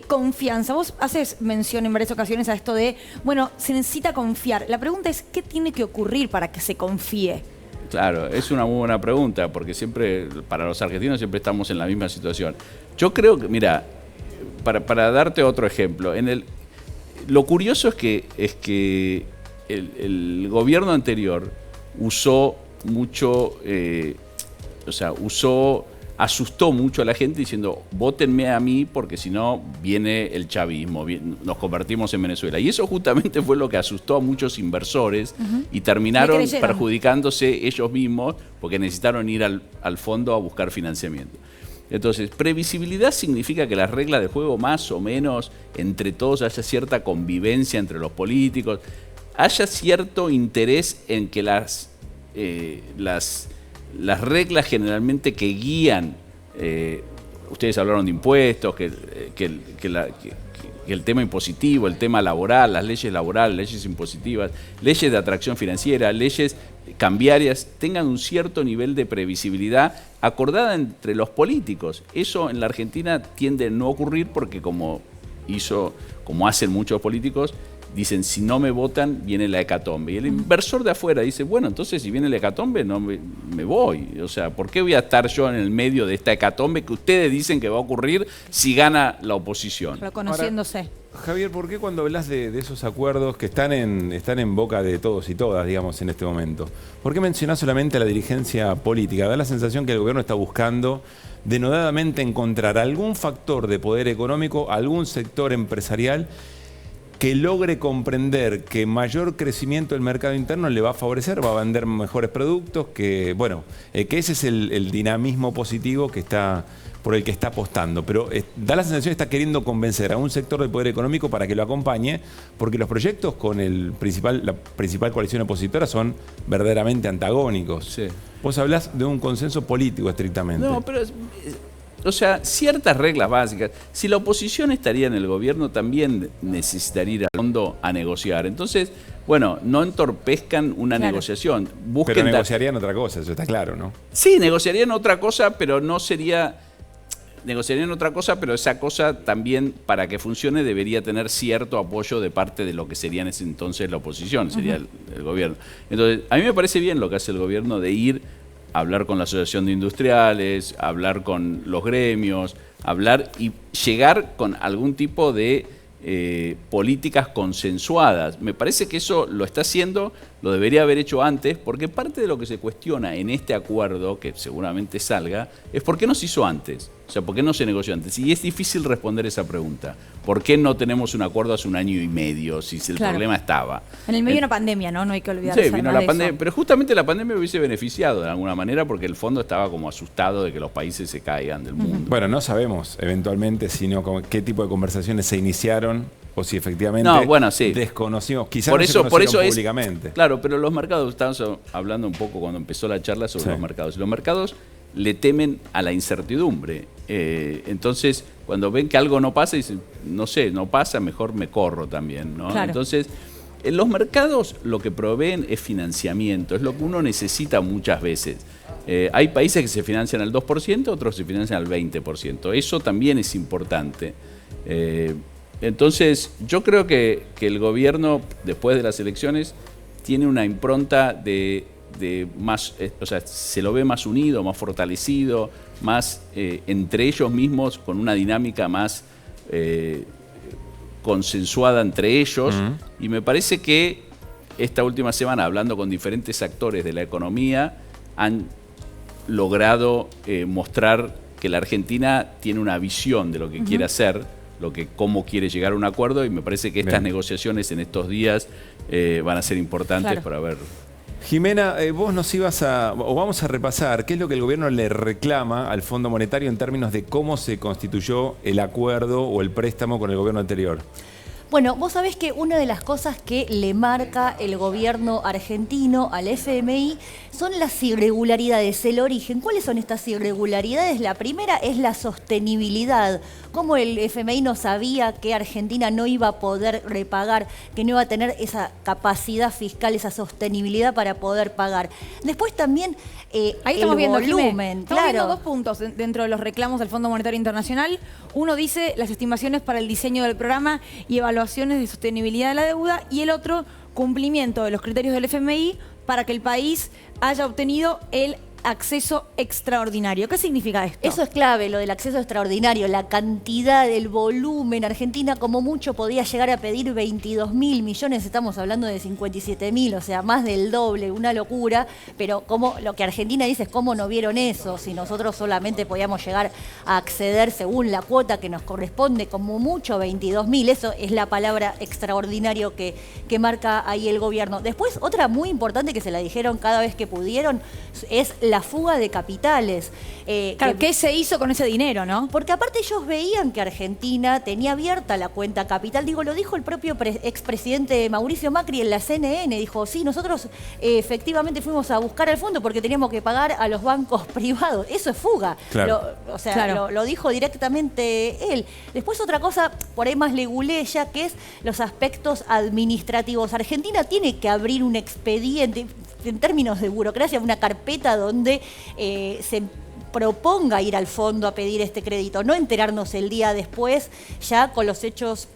confianza. Vos haces mención en varias ocasiones a esto de, bueno, se necesita confiar. La pregunta es, ¿qué tiene que ocurrir para que se confíe? Claro, es una muy buena pregunta, porque siempre, para los argentinos siempre estamos en la misma situación. Yo creo que, mira, para darte otro ejemplo, lo curioso es que el gobierno anterior usó mucho, asustó mucho a la gente diciendo: vótenme a mí porque si no viene el chavismo, nos convertimos en Venezuela. Y eso justamente fue lo que asustó a muchos inversores y terminaron perjudicándose ellos mismos porque necesitaron ir al fondo a buscar financiamiento. Entonces, previsibilidad significa que las reglas del juego más o menos entre todos haya cierta convivencia entre los políticos, haya cierto interés en que las reglas generalmente que guían, ustedes hablaron de impuestos, que el tema impositivo, el tema laboral, las leyes laborales, leyes impositivas, leyes de atracción financiera, leyes cambiarias, tengan un cierto nivel de previsibilidad acordada entre los políticos. Eso en la Argentina tiende a no ocurrir porque como hacen muchos políticos, dicen: si no me votan, viene la hecatombe. Y el inversor de afuera dice: bueno, entonces si viene la hecatombe, no me voy. O sea, ¿por qué voy a estar yo en el medio de esta hecatombe que ustedes dicen que va a ocurrir si gana la oposición? Reconociéndose. Ahora, Javier, ¿por qué cuando hablas de esos acuerdos que están en boca de todos y todas, digamos, en este momento, por qué mencionás solamente a la dirigencia política? Da la sensación que el gobierno está buscando denodadamente encontrar algún factor de poder económico, algún sector empresarial que logre comprender que mayor crecimiento del mercado interno le va a favorecer, va a vender mejores productos, que ese es el dinamismo positivo por el que está apostando. Pero da la sensación que está queriendo convencer a un sector del poder económico para que lo acompañe, porque los proyectos con la principal coalición opositora son verdaderamente antagónicos. Sí. Vos hablás de un consenso político estrictamente. No, pero ciertas reglas básicas. Si la oposición estaría en el gobierno, también necesitaría ir al fondo a negociar. Entonces, bueno, no entorpezcan una negociación. Pero negociarían otra cosa, eso está claro, ¿no? Sí, negociarían otra cosa, pero no sería... Negociarían otra cosa, pero esa cosa también, para que funcione, debería tener cierto apoyo de parte de lo que sería en ese entonces la oposición, sería el gobierno. Entonces, a mí me parece bien lo que hace el gobierno de ir a hablar con la Asociación de Industriales, hablar con los gremios, hablar y llegar con algún tipo de políticas consensuadas. Me parece que eso lo está haciendo, lo debería haber hecho antes, porque parte de lo que se cuestiona en este acuerdo, que seguramente salga, es por qué no se hizo antes. O sea, ¿por qué no se negoció antes? Y es difícil responder esa pregunta. ¿Por qué no tenemos un acuerdo hace 1 año y medio si el problema estaba? En el medio de una pandemia, ¿no? No hay que olvidar. Sí, vino la pandemia, pero justamente la pandemia hubiese beneficiado de alguna manera porque el fondo estaba como asustado de que los países se caigan del mundo. Bueno, no sabemos eventualmente qué tipo de conversaciones se iniciaron o si efectivamente desconocimos, quizás no se conocieron públicamente. Claro, pero los mercados, estábamos hablando un poco cuando empezó la charla sobre los mercados. Los mercados le temen a la incertidumbre. Entonces, cuando ven que algo no pasa, dicen, no sé, no pasa, mejor me corro también, ¿no? Claro. Entonces, en los mercados lo que proveen es financiamiento, es lo que uno necesita muchas veces. Hay países que se financian al 2%, otros se financian al 20%. Eso también es importante. Entonces, yo creo que el gobierno, después de las elecciones, tiene una impronta de más, o sea, se lo ve más unido, más fortalecido, más entre ellos mismos, con una dinámica más consensuada entre ellos. Y me parece que esta última semana, hablando con diferentes actores de la economía, han logrado mostrar que la Argentina tiene una visión de lo que quiere hacer, cómo quiere llegar a un acuerdo, y me parece que estas negociaciones en estos días van a ser importantes para ver. Jimena, vos nos vamos a repasar qué es lo que el gobierno le reclama al Fondo Monetario en términos de cómo se constituyó el acuerdo o el préstamo con el gobierno anterior. Bueno, vos sabés que una de las cosas que le marca el gobierno argentino al FMI son las irregularidades, el origen. ¿Cuáles son estas irregularidades? La primera es la sostenibilidad. Cómo el FMI no sabía que Argentina no iba a poder repagar, que no iba a tener esa capacidad fiscal, esa sostenibilidad para poder pagar. Después también ahí estamos viendo, volumen. Estamos viendo dos puntos dentro de los reclamos del Fondo Monetario Internacional. Uno dice las estimaciones para el diseño del programa y evaluaciones de sostenibilidad de la deuda, y el otro, cumplimiento de los criterios del FMI para que el país haya obtenido el acceso extraordinario. ¿Qué significa esto? Eso es clave, lo del acceso extraordinario, la cantidad, el volumen. Argentina como mucho podía llegar a pedir 22.000 millones, estamos hablando de 57.000, o sea, más del doble, una locura, pero como lo que Argentina dice es cómo no vieron eso, si nosotros solamente podíamos llegar a acceder según la cuota que nos corresponde, como mucho 22.000, eso es la palabra extraordinario que marca ahí el gobierno. Después, otra muy importante que se la dijeron cada vez que pudieron, es la fuga de capitales. Claro, ¿qué se hizo con ese dinero, no? Porque aparte ellos veían que Argentina tenía abierta la cuenta capital. Digo, lo dijo el propio expresidente Mauricio Macri en la CNN. Dijo, sí, nosotros efectivamente fuimos a buscar al fondo porque teníamos que pagar a los bancos privados. Eso es fuga. Claro. Lo dijo directamente él. Después otra cosa, por ahí más leguleya, que es los aspectos administrativos. Argentina tiene que abrir un expediente, en términos de burocracia, una carpeta donde se proponga ir al fondo a pedir este crédito, no enterarnos el día después ya con los hechos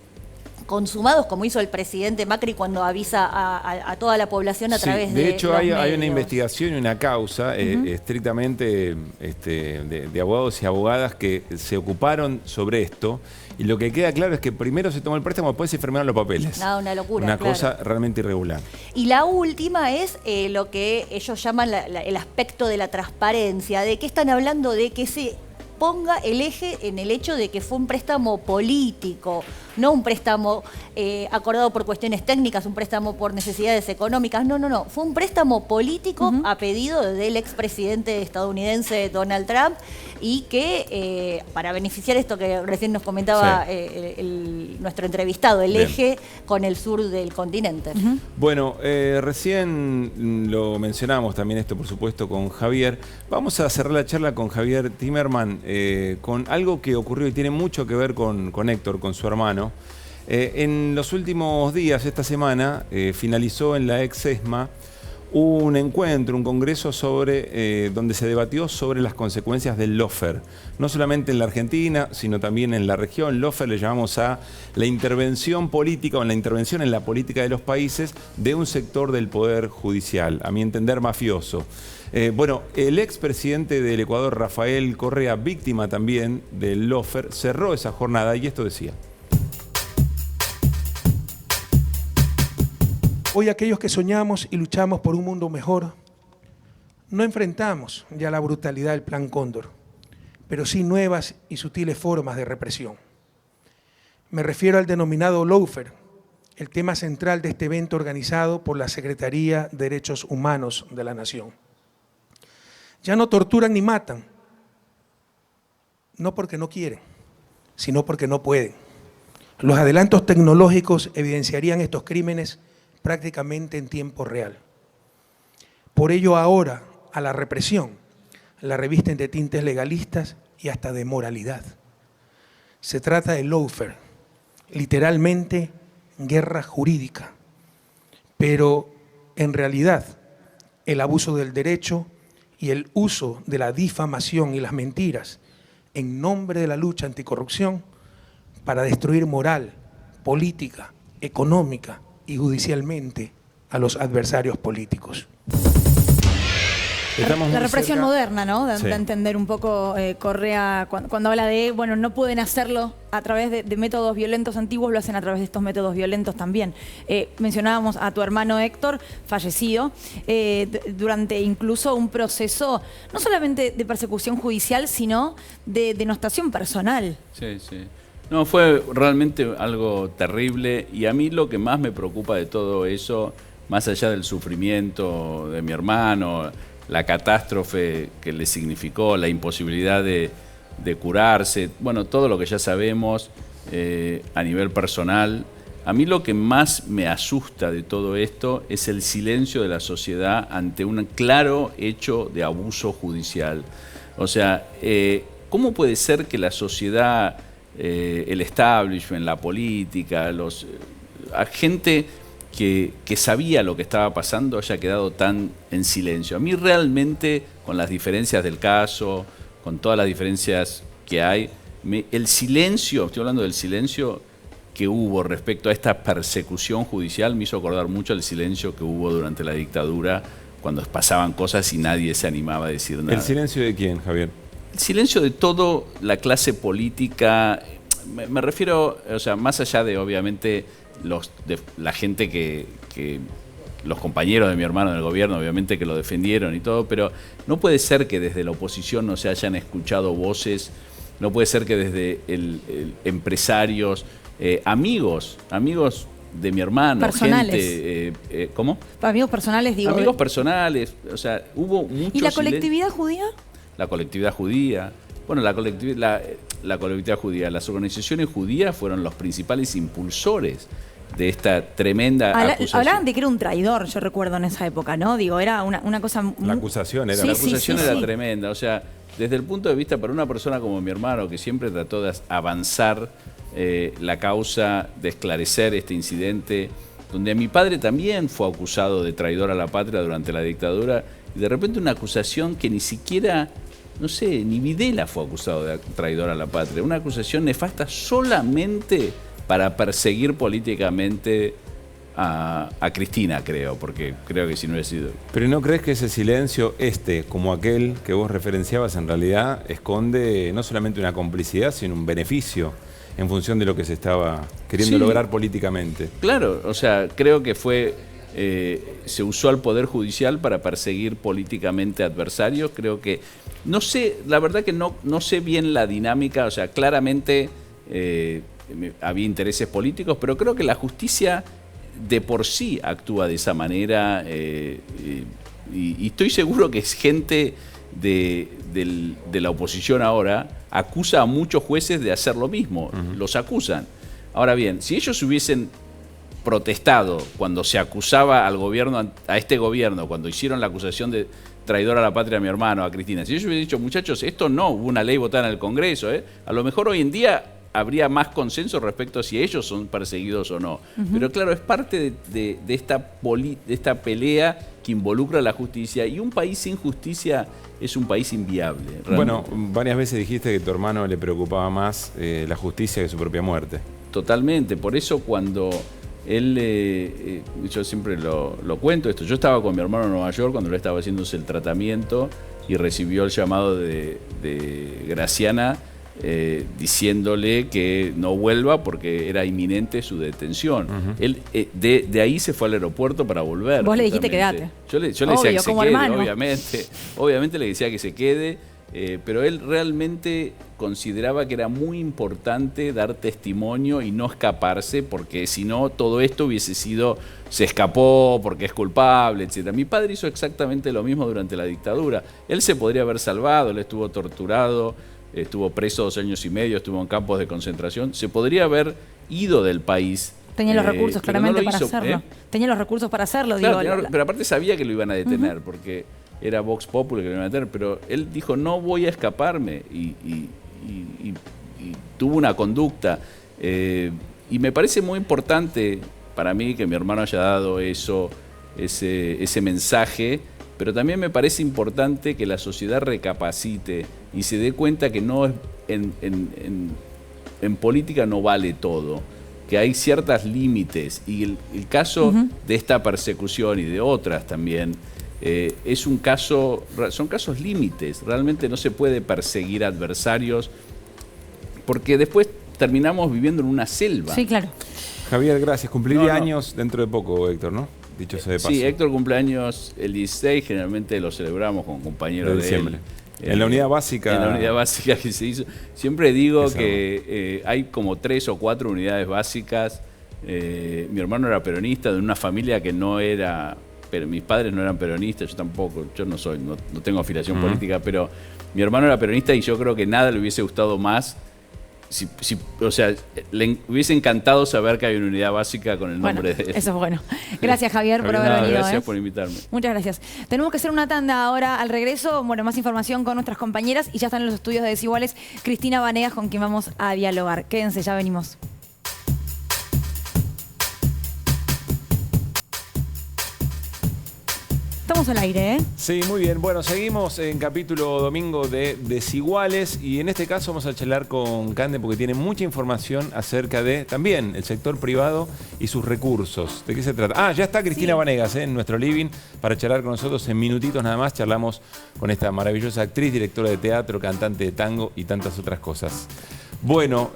consumados, como hizo el presidente Macri cuando avisa a toda la población a través de hecho, los hay una medios. investigación y una causa estrictamente de abogados y abogadas que se ocuparon sobre esto, y lo que queda claro es que primero se tomó el préstamo, después se firmaron los papeles. No, una locura. Una claro. cosa realmente irregular. Y la última es lo que ellos llaman el aspecto de la transparencia, de que están hablando de que se ponga el eje en el hecho de que fue un préstamo político, no un préstamo acordado por cuestiones técnicas, un préstamo por necesidades económicas, no, fue un préstamo político a pedido del expresidente estadounidense Donald Trump, y que para beneficiar esto que recién nos comentaba nuestro entrevistado, el eje con el sur del continente. Bueno, recién lo mencionamos también esto, por supuesto, con Javier. Vamos a cerrar la charla con Javier Timerman, con algo que ocurrió y tiene mucho que ver con Héctor, con su hermano. En los últimos días, esta semana, finalizó en la ex-ESMA un encuentro, un congreso donde se debatió sobre las consecuencias del lawfare. No solamente en la Argentina, sino también en la región. Lawfare le llamamos a la intervención política, o la intervención en la política de los países de un sector del poder judicial, a mi entender mafioso. Bueno, el expresidente del Ecuador, Rafael Correa, víctima también del lawfare, cerró esa jornada y esto decía. Hoy aquellos que soñamos y luchamos por un mundo mejor, no enfrentamos ya la brutalidad del Plan Cóndor, pero sí nuevas y sutiles formas de represión. Me refiero al denominado lawfare, el tema central de este evento organizado por la Secretaría de Derechos Humanos de la Nación. Ya no torturan ni matan, no porque no quieren, sino porque no pueden. Los adelantos tecnológicos evidenciarían estos crímenes prácticamente en tiempo real. Por ello ahora a la represión la revisten de tintes legalistas y hasta de moralidad. Se trata de lawfare, literalmente guerra jurídica, pero en realidad el abuso del derecho y el uso de la difamación y las mentiras en nombre de la lucha anticorrupción para destruir moral, política, económica y judicialmente a los adversarios políticos. Estamos La muy represión cerca. moderna, ¿no? De Sí. entender un poco Correa cuando habla de, bueno, no pueden hacerlo a través de métodos violentos antiguos, lo hacen a través de estos métodos violentos también. Mencionábamos a tu hermano Héctor, fallecido, durante incluso un proceso no solamente de persecución judicial, sino de denostación personal. Sí, sí. No, fue realmente algo terrible y a mí lo que más me preocupa de todo eso, más allá del sufrimiento de mi hermano, la catástrofe que le significó, la imposibilidad de curarse, bueno, todo lo que ya sabemos a nivel personal, a mí lo que más me asusta de todo esto es el silencio de la sociedad ante un claro hecho de abuso judicial. O sea, ¿cómo puede ser que la sociedad, el establishment, la política, a gente que sabía lo que estaba pasando haya quedado tan en silencio? A mí realmente, con las diferencias del caso, con todas las diferencias que hay, el silencio, estoy hablando del silencio que hubo respecto a esta persecución judicial, me hizo acordar mucho el silencio que hubo durante la dictadura, cuando pasaban cosas y nadie se animaba a decir nada. ¿El silencio de quién, Javier? El silencio de toda la clase política, me refiero, o sea, más allá de obviamente la gente que los compañeros de mi hermano en el gobierno, obviamente que lo defendieron y todo, pero no puede ser que desde la oposición no se hayan escuchado voces, no puede ser que desde empresarios, amigos de mi hermano, personales. gente, ¿cómo? Amigos personales, digo. Amigos personales, o sea, hubo mucho ¿Y la silencio. colectividad judía? La colectividad judía. Bueno, la colectividad judía, las organizaciones judías fueron los principales impulsores de esta tremenda acusación. Hablaban de que era un traidor, yo recuerdo en esa época, ¿no? Digo, era una cosa... La acusación era... Sí, La sí, acusación sí, era sí. tremenda. O sea, desde el punto de vista para una persona como mi hermano, que siempre trató de avanzar la causa, de esclarecer este incidente, donde mi padre también fue acusado de traidor a la patria durante la dictadura, y de repente una acusación que ni siquiera, no sé, ni Videla fue acusado de traidor a la patria. Una acusación nefasta solamente para perseguir políticamente a Cristina, creo, porque creo que si no hubiera sido... Pero ¿no crees que ese silencio, como aquel que vos referenciabas, en realidad esconde no solamente una complicidad, sino un beneficio en función de lo que se estaba queriendo lograr políticamente? Claro, o sea, creo que se usó al Poder Judicial para perseguir políticamente adversarios. Creo que, no sé, la verdad que no sé bien la dinámica, o sea, claramente había intereses políticos, pero creo que la justicia de por sí actúa de esa manera y estoy seguro que es gente de la oposición ahora acusa a muchos jueces de hacer lo mismo, los acusan. Ahora bien, si ellos hubiesen protestado cuando se acusaba al gobierno, a este gobierno, cuando hicieron la acusación de traidor a la patria a mi hermano, a Cristina, si ellos hubiesen dicho, muchachos, esto no, hubo una ley votada en el Congreso, a lo mejor hoy en día habría más consenso respecto a si ellos son perseguidos o no. Pero claro, es parte de esta pelea que involucra a la justicia, y un país sin justicia es un país inviable. Realmente. Bueno, varias veces dijiste que a tu hermano le preocupaba más la justicia que su propia muerte. Totalmente, por eso cuando él, yo siempre lo cuento esto, yo estaba con mi hermano en Nueva York cuando él estaba haciéndose el tratamiento y recibió el llamado de Graciana diciéndole que no vuelva porque era inminente su detención. Él de ahí se fue al aeropuerto para volver. Vos le dijiste justamente. quedate. Yo le decía que se como quede, hermano. obviamente le decía que se quede, pero él realmente consideraba que era muy importante dar testimonio y no escaparse, porque si no todo esto hubiese sido, se escapó porque es culpable, etc. Mi padre hizo exactamente lo mismo durante la dictadura. Él se podría haber salvado, él estuvo torturado, estuvo preso 2 años y medio, estuvo en campos de concentración, se podría haber ido del país. Tenía los recursos pero claramente no lo para hizo, hacerlo. Tenía los recursos para hacerlo, Claro, digo. pero aparte sabía que lo iban a detener, porque era Vox Populi que lo iban a detener, pero él dijo, no voy a escaparme, y tuvo una conducta. Y me parece muy importante para mí que mi hermano haya dado ese mensaje, pero también me parece importante que la sociedad recapacite y se dé cuenta que no es, en política no vale todo, que hay ciertos límites, y el caso de esta persecución y de otras también es un caso, son casos límites. Realmente no se puede perseguir adversarios porque después terminamos viviendo en una selva. Sí, claro. Javier, gracias. Cumpliría No. años dentro de poco, Héctor, ¿no? Dicho sea de paso. Sí, Héctor cumpleaños el 16, generalmente lo celebramos con compañeros De de diciembre. él. En la unidad básica. En la unidad básica que se hizo. Siempre digo Esa. que hay como 3 o 4 unidades básicas. Mi hermano era peronista de una familia que no era, pero mis padres no eran peronistas, yo tampoco, yo no soy, no tengo afiliación política, pero mi hermano era peronista y yo creo que nada le hubiese gustado más. O sea, le hubiese encantado saber que hay una unidad básica con el nombre de él. Eso es bueno. Gracias, Javier, por Javier, haber nada, venido. Gracias por invitarme. Muchas gracias. Tenemos que hacer una tanda ahora al regreso. Bueno, más información con nuestras compañeras y ya están en los estudios de Desiguales Cristina Vanegas, con quien vamos a dialogar. Quédense, ya venimos. Estamos al aire, ¿eh? Sí, muy bien. Bueno, seguimos en capítulo domingo de Desiguales y en este caso vamos a charlar con Cande porque tiene mucha información acerca de también el sector privado y sus recursos. ¿De qué se trata? Ya está Cristina Vanegas en nuestro living para charlar con nosotros en minutitos nada más. Charlamos con esta maravillosa actriz, directora de teatro, cantante de tango y tantas otras cosas. Bueno,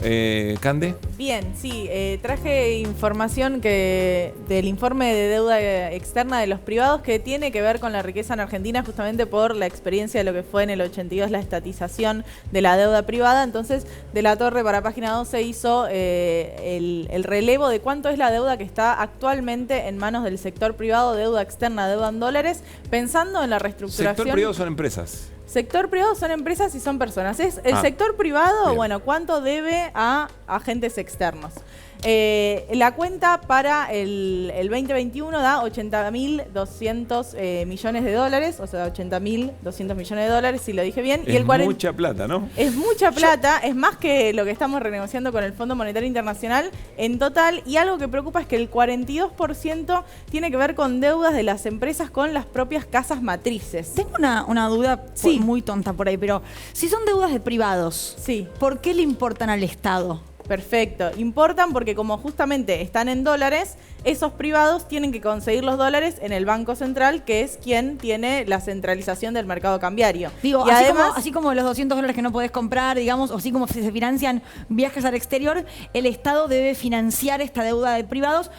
Cande. Bien, sí, traje información del informe de deuda externa de los privados que tiene que ver con la riqueza en Argentina justamente por la experiencia de lo que fue en el 82 la estatización de la deuda privada. Entonces, de la Torre para Página 12 hizo el relevo de cuánto es la deuda que está actualmente en manos del sector privado, deuda externa, deuda en dólares, pensando en la reestructuración. Sector privado son empresas. Sector privado son empresas y son personas. Es el sector privado, bien. bueno, ¿cuánto debe a agentes externos? La cuenta para el 2021 da 80.200 millones de dólares, o sea, 80.200 millones de dólares, si lo dije bien. Es Y el 40 mucha plata, ¿no? es mucha plata, es más que lo que estamos renegociando con el Fondo Monetario Internacional en total, y algo que preocupa es que el 42% tiene que ver con deudas de las empresas con las propias casas matrices. Tengo una duda Sí. muy tonta por ahí, pero si son deudas de privados, Sí. ¿por qué le importan al Estado? Perfecto. Importan porque como justamente están en dólares, esos privados tienen que conseguir los dólares en el Banco Central, que es quien tiene la centralización del mercado cambiario. Digo, y así como los $200 que no podés comprar, digamos, o así como se financian viajes al exterior, el Estado debe financiar esta deuda de privados,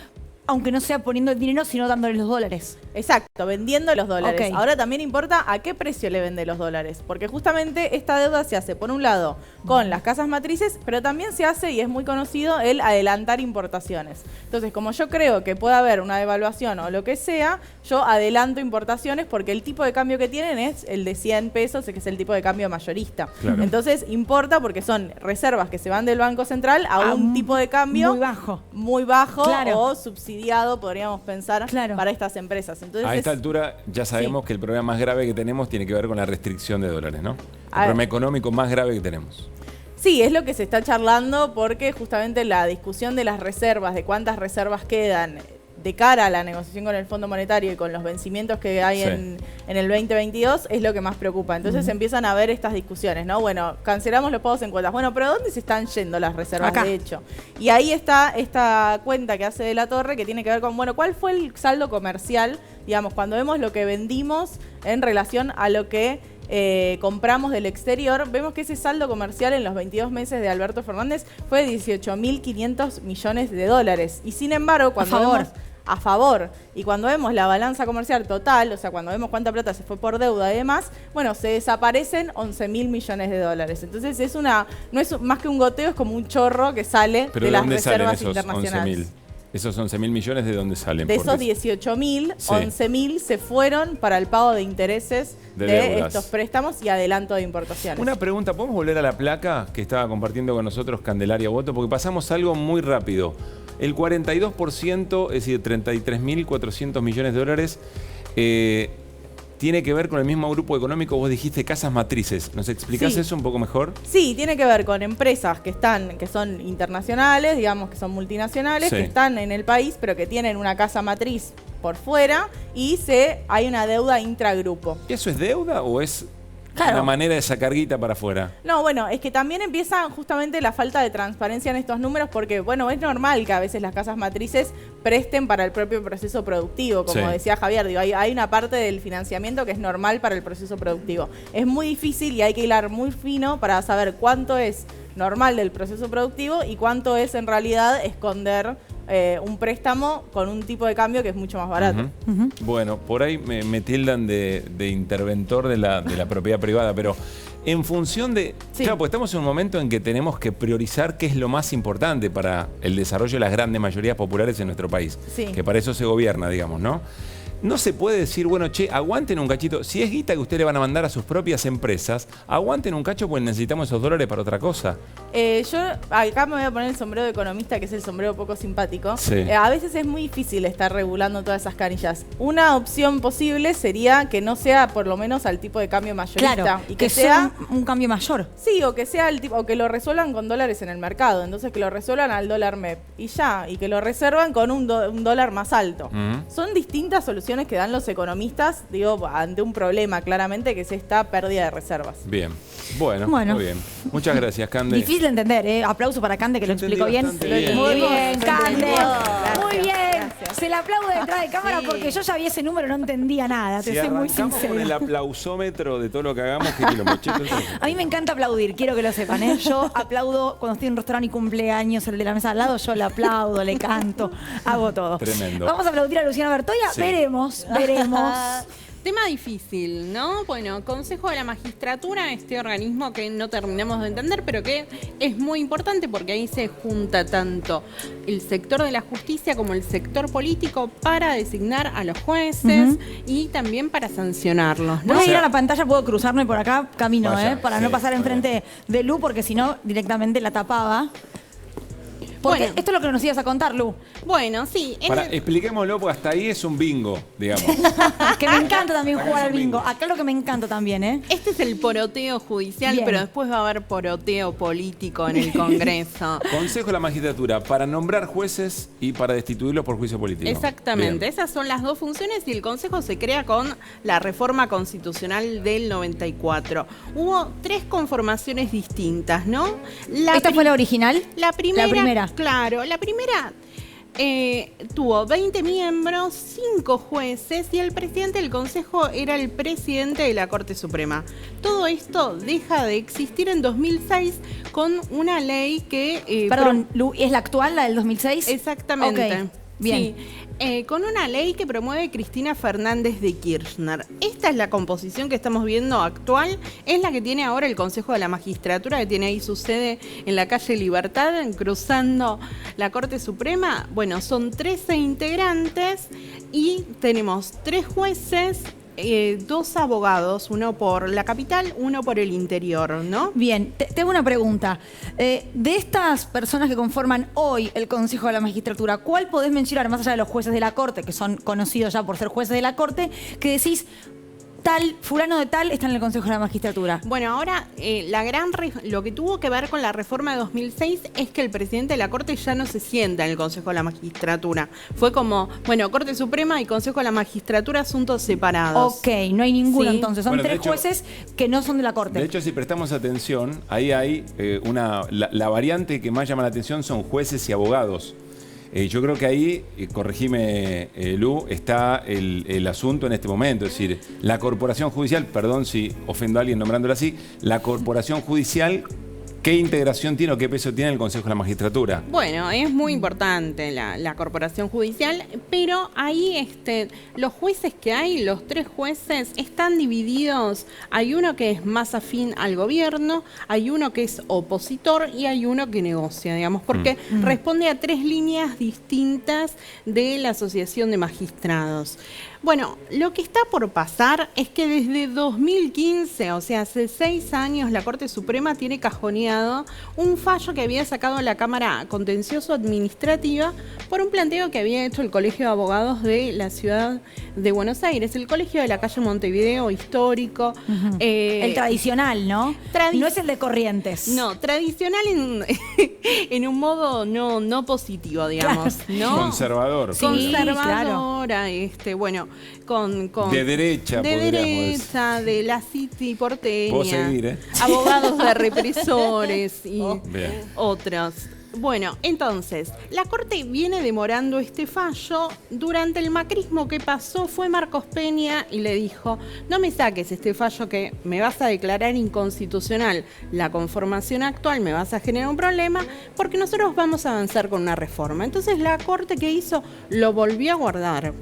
aunque no sea poniendo el dinero, sino dándoles los dólares. Exacto, vendiendo los dólares. Ok. Ahora también importa a qué precio le vende los dólares, porque justamente esta deuda se hace, por un lado, con las casas matrices, pero también se hace, y es muy conocido, el adelantar importaciones. Entonces, como yo creo que puede haber una devaluación o lo que sea, yo adelanto importaciones porque el tipo de cambio que tienen es el de 100 pesos, que es el tipo de cambio mayorista. Claro. Entonces, importa porque son reservas que se van del Banco Central a un tipo de cambio muy bajo. Claro. o subsidiado, podríamos pensar, Claro. para estas empresas. Entonces, A esta altura ya sabemos que el problema más grave que tenemos tiene que ver con la restricción de dólares, ¿no? El problema económico más grave que tenemos. sí, es lo que se está charlando porque justamente la discusión de las reservas, de cuántas reservas quedan de cara a la negociación con el Fondo Monetario y con los vencimientos que hay Sí. en el 2022 es lo que más preocupa. Entonces empiezan a haber estas discusiones, ¿no? Bueno, cancelamos los pagos en cuotas. Bueno, pero ¿dónde se están yendo las reservas Acá. de hecho? Y ahí está esta cuenta que hace de la Torre que tiene que ver con, bueno, ¿cuál fue el saldo comercial? Digamos, cuando vemos lo que vendimos en relación a lo que compramos del exterior, vemos que ese saldo comercial en los 22 meses de Alberto Fernández fue de 18.500 millones de dólares. Y sin embargo, cuando vemos a favor, y cuando vemos la balanza comercial total, o sea, cuando vemos cuánta plata se fue por deuda y demás, bueno, se desaparecen 11.000 millones de dólares. Entonces no es más que un goteo, es como un chorro que sale Pero de ¿de las dónde salen reservas esos internacionales. 11.000? Esos 11.000 millones, ¿de dónde salen? De Porque esos 18.000, Sí. 11.000 se fueron para el pago de intereses De de deudas. estos préstamos y adelanto de importaciones. Una pregunta, ¿podemos volver a la placa que estaba compartiendo con nosotros Candelaria Boto? Porque pasamos algo muy rápido. El 42%, es decir, 33.400 millones de dólares, tiene que ver con el mismo grupo económico, vos dijiste casas matrices. ¿Nos explicás Sí. eso un poco mejor? Sí, tiene que ver con empresas que son internacionales, digamos que son multinacionales, Sí. que están en el país, pero que tienen una casa matriz por fuera y hay una deuda intragrupo. ¿Eso es deuda o es Claro. una manera de sacar guita para afuera. No, bueno, es que también empieza justamente la falta de transparencia en estos números porque, bueno, es normal que a veces las casas matrices presten para el propio proceso productivo, como Sí. decía Javier, digo, hay una parte del financiamiento que es normal para el proceso productivo. Es muy difícil y hay que hilar muy fino para saber cuánto es normal del proceso productivo y cuánto es en realidad esconder un préstamo con un tipo de cambio que es mucho más barato. Ujú. Bueno, por ahí me tildan de interventor de la propiedad privada, pero en función de... Sí. Claro, pues estamos en un momento en que tenemos que priorizar qué es lo más importante para el desarrollo de las grandes mayorías populares en nuestro país. Sí. Que para eso se gobierna, digamos, ¿no? No se puede decir, bueno, che, aguanten un cachito. Si es guita que ustedes le van a mandar a sus propias empresas, aguanten un cacho porque necesitamos esos dólares para otra cosa. Yo acá me voy a poner el sombrero de economista, que es el sombrero poco simpático. Sí. A veces es muy difícil estar regulando todas esas canillas. Una opción posible sería que no sea por lo menos al tipo de cambio mayorista. Claro, y que sea un cambio mayor. Sí, o que sea el tipo, o que lo resuelvan con dólares en el mercado. Entonces que lo resuelvan al dólar MEP y ya, y que lo reservan con un dólar más alto. Ujú. Son distintas soluciones que dan los economistas, digo, ante un problema claramente que es esta pérdida de reservas. Bien. Bueno, Bueno. muy bien. Muchas gracias, Cande. Difícil de entender, ¿eh? Aplauso para Cande que lo Entendí explicó bien. bastante bien. Muy bien, Entendimos, Cande. entendimos. Muy bien. Gracias. Se le aplaude detrás de cámara Sí. porque yo ya vi ese número y no entendía nada. Te Si soy muy arrancamos con el sincera. aplausómetro de todo lo que hagamos, que lo mocheto. A mí me encanta aplaudir, quiero que lo sepan, ¿eh? Yo aplaudo cuando estoy en un restaurante y cumpleaños, el de la mesa al lado, yo le aplaudo, le canto, hago todo. Tremendo. Vamos a aplaudir a Luciana Bertoya, Sí. veremos. Tema difícil, ¿no? Bueno, Consejo de la Magistratura, este organismo que no terminamos de entender, pero que es muy importante porque ahí se junta tanto el sector de la justicia como el sector político para designar a los jueces y también para sancionarlos, ¿no? Voy a ir sea- a la pantalla, puedo cruzarme por acá, camino, Vaya, para sí, no pasar muy enfrente de Lu, porque si no, directamente la tapaba. Porque Bueno. esto es lo que nos ibas a contar, Lu. Bueno, sí. Expliquémoslo, porque hasta ahí es un bingo, digamos. Que me encanta también jugar al bingo. Acá lo que me encanta también, ¿eh? Este es el poroteo judicial, Bien. pero después va a haber poroteo político en el Congreso. Consejo de la Magistratura para nombrar jueces y para destituirlos por juicio político. Exactamente, Bien. esas son las dos funciones y el Consejo se crea con la reforma constitucional del 94. Hubo 3 conformaciones distintas, ¿no? ¿Esta fue la original? La primera, La primera. claro, la primera tuvo 20 miembros, 5 jueces y el presidente del Consejo era el presidente de la Corte Suprema. Todo esto deja de existir en 2006 con una ley que... Perdón, Lu, ¿es la actual, la del 2006? Exactamente. Ok, bien. Sí, con una ley que promueve Cristina Fernández de Kirchner. Esta es la composición que estamos viendo actual, es la que tiene ahora el Consejo de la Magistratura, que tiene ahí su sede en la calle Libertad, cruzando la Corte Suprema. Bueno, son 13 integrantes y tenemos 3 jueces, 2 abogados, uno por la capital, uno por el interior, ¿no? Bien, tengo una pregunta. De estas personas que conforman hoy el Consejo de la Magistratura, ¿cuál podés mencionar, más allá de los jueces de la Corte, que son conocidos ya por ser jueces de la Corte, que decís, tal, fulano de tal está en el Consejo de la Magistratura? Bueno, ahora lo que tuvo que ver con la reforma de 2006 es que el presidente de la Corte ya no se sienta en el Consejo de la Magistratura. Fue como, bueno, Corte Suprema y Consejo de la Magistratura, asuntos separados. Ok, no hay ninguno Sí. entonces. Son Bueno, de 3 hecho- jueces que no son de la Corte. De hecho, si prestamos atención, ahí hay la variante que más llama la atención son jueces y abogados. Yo creo que ahí, corregime Lu, está el asunto en este momento. Es decir, la corporación judicial, perdón si ofendo a alguien nombrándola así, la corporación judicial, ¿qué integración tiene o qué peso tiene el Consejo de la Magistratura? Bueno, es muy importante la corporación judicial, pero ahí los jueces que hay, los 3 jueces, están divididos. Hay uno que es más afín al gobierno, hay uno que es opositor y hay uno que negocia, digamos, porque responde a 3 líneas distintas de la Asociación de Magistrados. Bueno, lo que está por pasar es que desde 2015, o sea, hace 6 años, la Corte Suprema tiene cajoneado acompañado un fallo que había sacado la Cámara Contencioso Administrativa por un planteo que había hecho el Colegio de Abogados de la Ciudad de Buenos Aires, el colegio de la calle Montevideo histórico. El tradicional, ¿no? No es el de Corrientes. No, tradicional en un modo no positivo, digamos. Claro. ¿no? Conservador. Sí, Conservadora, bueno, con de derecha, de podríamos derecha, de la City porteña. Puedo seguir, ¿eh? Abogados de represores y Bien. otros. Bueno, entonces, la Corte viene demorando este fallo. Durante el macrismo que pasó fue Marcos Peña y le dijo, no me saques este fallo que me vas a declarar inconstitucional la conformación actual, me vas a generar un problema, porque nosotros vamos a avanzar con una reforma. Entonces la Corte, ¿qué hizo? Lo volvió a guardar.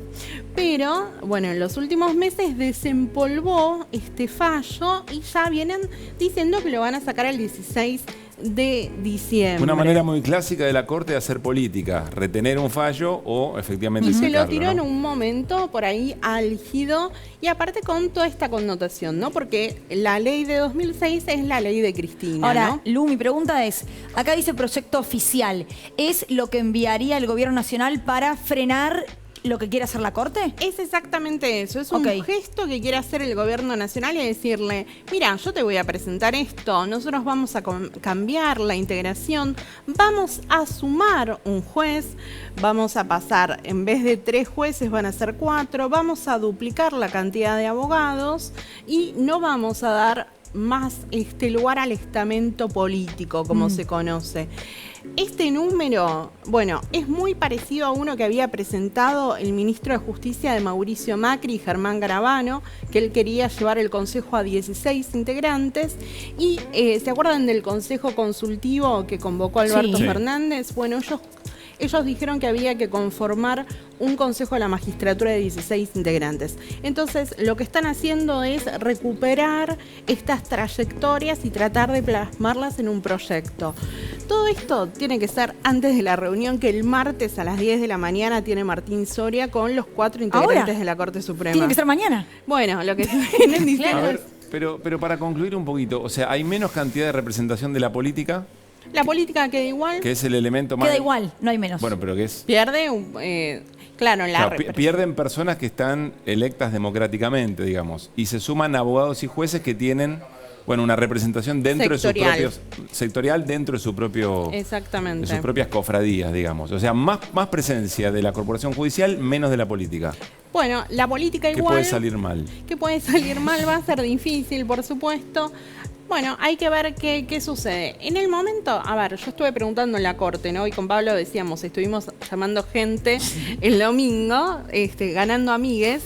Pero, bueno, en los últimos meses desempolvó este fallo y ya vienen diciendo que lo van a sacar el 16 de diciembre. Una manera muy clásica de la Corte de hacer política, retener un fallo o efectivamente Se sacarlo, lo tiró ¿no? en un momento por ahí álgido y aparte con toda esta connotación, ¿no? Porque la ley de 2006 es la ley de Cristina, Ahora, ¿no? Lu, mi pregunta es, acá dice proyecto oficial, ¿es lo que enviaría el gobierno nacional para frenar lo que quiere hacer la Corte? Es exactamente eso, es un Ok. gesto que quiere hacer el gobierno nacional y decirle, mira, yo te voy a presentar esto, nosotros vamos a cambiar la integración, vamos a sumar un juez, vamos a pasar, en vez de 3 jueces van a ser 4, vamos a duplicar la cantidad de abogados y no vamos a dar más lugar al estamento político, como se conoce. Este número, bueno, es muy parecido a uno que había presentado el ministro de Justicia de Mauricio Macri, Germán Garabano, que él quería llevar el Consejo a 16 integrantes. Y ¿se acuerdan del Consejo Consultivo que convocó Alberto Sí. Fernández? Bueno, ellos dijeron que había que conformar un consejo de la magistratura de 16 integrantes. Entonces, lo que están haciendo es recuperar estas trayectorias y tratar de plasmarlas en un proyecto. Todo esto tiene que ser antes de la reunión que el martes a las 10 de la mañana tiene Martín Soria con los 4 integrantes ¿Ahora? de la Corte Suprema. Tiene que ser mañana. Bueno, lo que se vienen diciendo A ver, es pero para concluir un poquito, o sea, hay menos cantidad de representación de la política, la política queda igual, que es el elemento más... Queda igual, no hay menos. Bueno, pero que es... pierde, claro, la Claro, pierden personas que están electas democráticamente, digamos, y se suman abogados y jueces que tienen, bueno, una representación dentro Sectorial. de sus propios sectorial dentro de su propio Exactamente. de sus propias cofradías, digamos. O sea, más presencia de la corporación judicial, menos de la política. Bueno, la política Que igual. puede salir mal. Que puede salir mal, va a ser difícil, por supuesto. Bueno, hay que ver qué sucede. En el momento, a ver, yo estuve preguntando en la Corte, ¿no? Y con Pablo decíamos, estuvimos llamando gente el domingo, ganando amigues,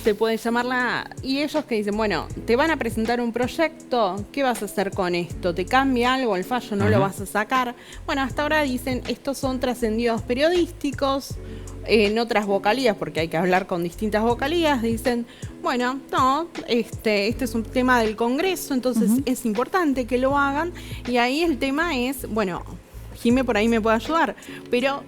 se puede llamarla. Y ellos que dicen, bueno, te van a presentar un proyecto, ¿qué vas a hacer con esto? ¿Te cambia algo el fallo? ¿No lo vas a sacar? Bueno, hasta ahora dicen, estos son trascendidos periodísticos. En otras vocalías, porque hay que hablar con distintas vocalías, dicen, bueno, no, este es un tema del Congreso, entonces es importante que lo hagan. Y ahí el tema es, bueno, Jimé por ahí me puede ayudar, pero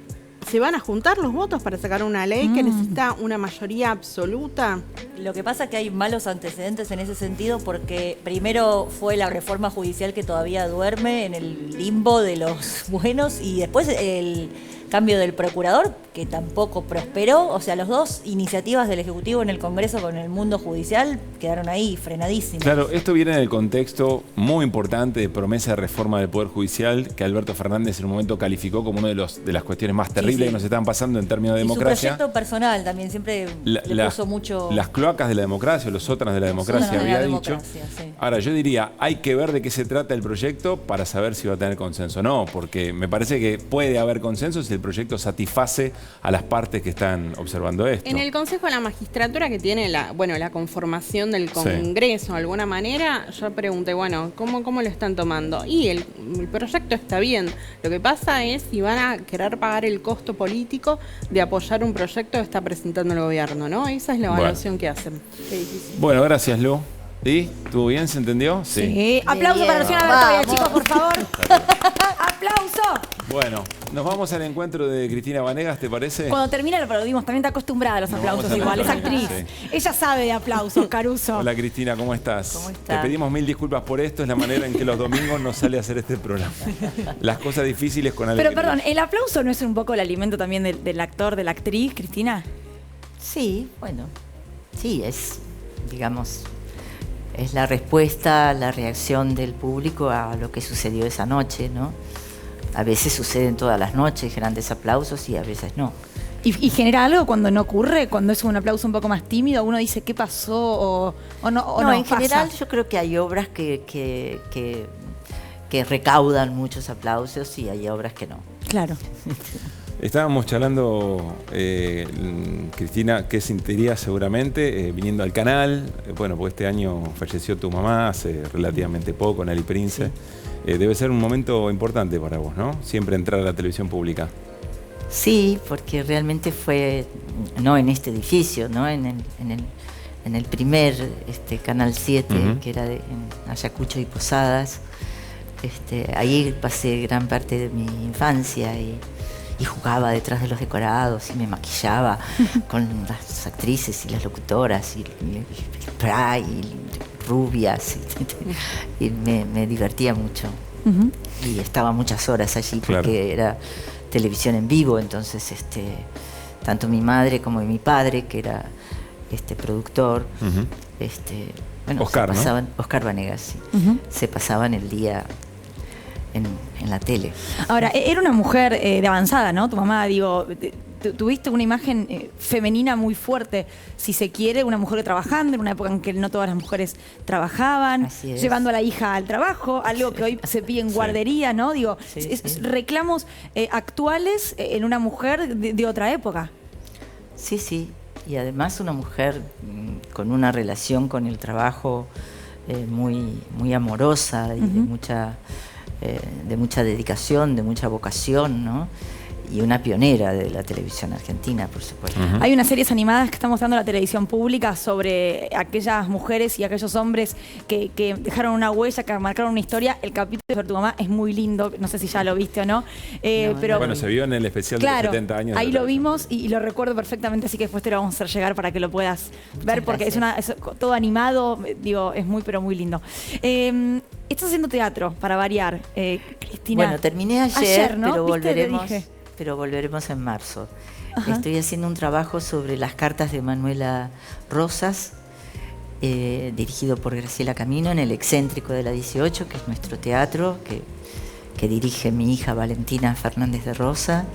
¿se van a juntar los votos para sacar una ley que necesita una mayoría absoluta? Lo que pasa es que hay malos antecedentes en ese sentido porque primero fue la reforma judicial que todavía duerme en el limbo de los buenos y después el cambio del procurador que tampoco prosperó. O sea, las dos iniciativas del Ejecutivo en el Congreso con el mundo judicial quedaron ahí frenadísimas. Claro, esto viene en el contexto muy importante de promesa de reforma del Poder Judicial que Alberto Fernández en un momento calificó como una de las cuestiones más terribles que nos estaban pasando en términos de Y democracia. su proyecto personal también siempre le puso mucho... Las cloacas de la democracia, los sótanos de la democracia, Sótanos de la había dicho. democracia, sí. Ahora, yo diría, hay que ver de qué se trata el proyecto para saber si va a tener consenso o no, porque me parece que puede haber consenso si el proyecto satisface a las partes que están observando esto. En el Consejo de la Magistratura que tiene la conformación del Congreso de alguna manera, yo pregunté, bueno, ¿cómo lo están tomando? Y el proyecto está bien. Lo que pasa es si van a querer pagar el costo político de apoyar un proyecto que está presentando el gobierno, ¿no? Esa es la evaluación que hacen. Qué difícil. Bueno, gracias, Lu. ¿Y? ¿Estuvo bien? ¿Se entendió? Sí. Aplauso para la señora Bertoya, chicos, por favor. ¡Aplauso! Bueno, nos vamos al encuentro de Cristina Vanegas, ¿te parece? Cuando termina lo aplaudimos, también está acostumbrada a los Nos aplausos vamos a igual, es reencontrar, actriz. sí. Ella sabe de aplausos, Caruso. Hola Cristina, ¿cómo estás? ¿Cómo está? Te pedimos 1000 disculpas por esto, es la manera en que los domingos nos sale a hacer este programa. Las cosas difíciles con alegría. Pero perdón, ¿el aplauso no es un poco el alimento también del actor, de la actriz, Cristina? Sí, bueno, sí, es, digamos, es la respuesta, la reacción del público a lo que sucedió esa noche, ¿no? A veces suceden todas las noches grandes aplausos y a veces no. ¿Y genera algo cuando no ocurre? Cuando es un aplauso un poco más tímido, uno dice, ¿qué pasó? O no, En pasa. general yo creo que hay obras que recaudan muchos aplausos y hay obras que no. Claro. Estábamos charlando, Cristina, qué sentirías seguramente viniendo al canal. Bueno, porque este año falleció tu mamá hace relativamente poco, Nelly Prince. Debe ser un momento importante para vos, ¿no? Siempre entrar a la televisión pública. Sí, porque realmente fue, no en este edificio, ¿no? En el primer Canal 7, que era en Ayacucho y Posadas. Ahí pasé gran parte de mi infancia y jugaba detrás de los decorados y me maquillaba con las actrices y las locutoras y el spray y rubias y me divertía mucho. Y estaba muchas horas allí porque era televisión en vivo, entonces tanto mi madre como mi padre, que era productor, bueno, Oscar, se pasaban, ¿no? Oscar Vanegas, sí, se pasaban el día en la tele. Ahora, era una mujer de avanzada, ¿no? Tu mamá, digo, tuviste una imagen femenina muy fuerte, si se quiere, una mujer trabajando, en una época en que no todas las mujeres trabajaban, Así es. llevando a la hija al trabajo, algo que hoy se pide en guardería, ¿no? Digo, Sí, sí. reclamos actuales en una mujer de otra época. Sí, sí, y además una mujer con una relación con el trabajo muy amorosa y de mucha dedicación, de mucha vocación, ¿no? Y una pionera de la televisión argentina, por supuesto. Hay unas series animadas que está mostrando la televisión pública sobre aquellas mujeres y aquellos hombres que dejaron una huella, que marcaron una historia. El capítulo de tu mamá es muy lindo, no sé si ya lo viste o no. Pero Bueno, se vio en el especial de claro, los 70 años. ahí de lo la vimos y lo recuerdo perfectamente, así que después te lo vamos a hacer llegar para que lo puedas ver, porque gracias. es todo animado, digo, es muy, pero muy lindo. Estás haciendo teatro, para variar, Cristina. Bueno, terminé ayer, ¿no? pero ¿Viste? Te volveremos. dije. Pero volveremos en marzo. Ajá. Estoy haciendo un trabajo sobre las cartas de Manuela Rosas, dirigido por Graciela Camino, en el Excéntrico de la 18, que es nuestro teatro, que dirige mi hija Valentina Fernández de Rosa.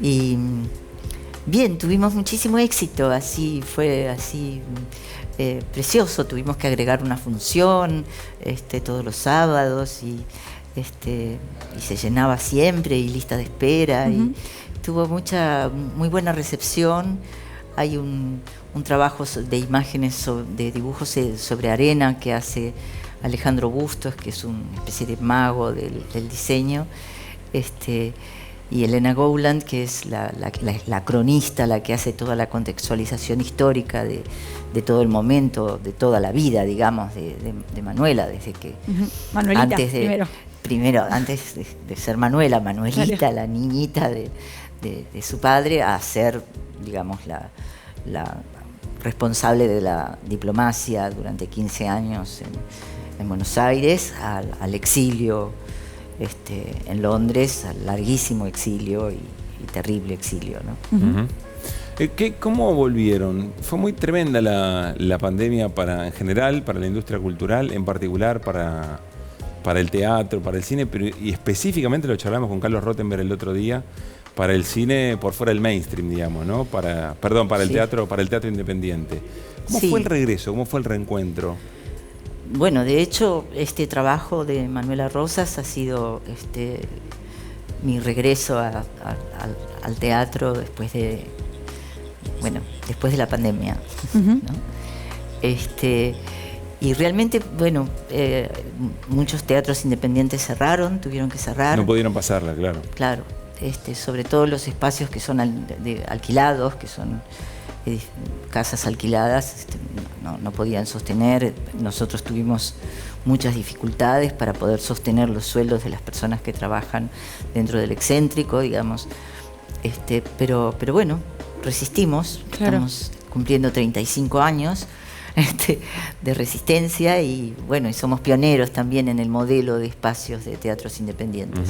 Y bien, tuvimos muchísimo éxito, fue precioso. Tuvimos que agregar una función todos los sábados y se llenaba siempre, y lista de espera, y tuvo muy buena recepción. Hay un trabajo de imágenes, de dibujos sobre arena que hace Alejandro Bustos, que es una especie de mago del diseño, y Elena Gowland, que es la cronista, la que hace toda la contextualización histórica de todo el momento, de toda la vida, digamos, de Manuela, desde que Manuelita, primero, antes de ser Manuelita, claro, la niñita de su padre, a ser, digamos, la responsable de la diplomacia durante 15 años en Buenos Aires, al exilio en Londres, al larguísimo exilio y terrible exilio, ¿no? ¿Cómo volvieron? Fue muy tremenda la pandemia en general, para la industria cultural, en particular para el teatro, para el cine, y específicamente lo charlamos con Carlos Rottenberg el otro día, para el cine por fuera del mainstream, digamos, ¿no? Para el teatro independiente. ¿Cómo fue el regreso? ¿Cómo fue el reencuentro? Bueno, de hecho, este trabajo de Manuela Rosas ha sido mi regreso al teatro después de la pandemia, ¿no? Y realmente, bueno, muchos teatros independientes tuvieron que cerrar. No pudieron pasarla, claro. Claro, sobre todo los espacios que son alquilados, que son casas alquiladas no podían sostener. Nosotros tuvimos muchas dificultades para poder sostener los sueldos de las personas que trabajan dentro del excéntrico, digamos. Pero bueno, resistimos. Claro. Estamos cumpliendo 35 años de resistencia y bueno, y somos pioneros también en el modelo de espacios de teatros independientes.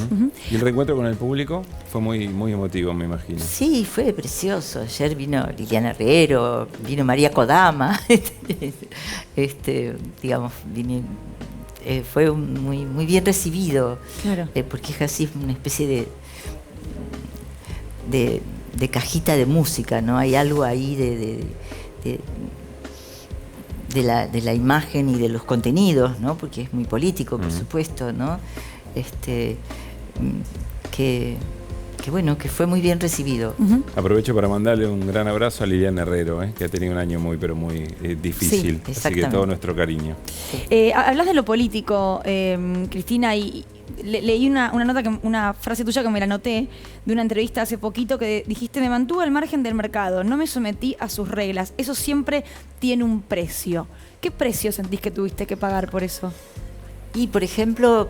¿Y el reencuentro con el público? Fue muy, muy emotivo, me imagino. Sí, fue precioso. Ayer vino Liliana Herrero, vino María Kodama, digamos, fue muy, muy bien recibido, Claro. porque es así una especie de cajita de música, ¿no? Hay algo ahí de la imagen y de los contenidos, ¿no? Porque es muy político, por supuesto, ¿no? Que bueno, que fue muy bien recibido. Aprovecho para mandarle un gran abrazo a Liliana Herrero, que ha tenido un año muy, pero muy difícil. Sí, así que todo nuestro cariño. Hablas de lo político, Cristina, y leí una frase tuya que me la anoté de una entrevista hace poquito que dijiste: me mantuve al margen del mercado, no me sometí a sus reglas. Eso siempre tiene un precio. ¿Qué precio sentís que tuviste que pagar por eso? Y, por ejemplo,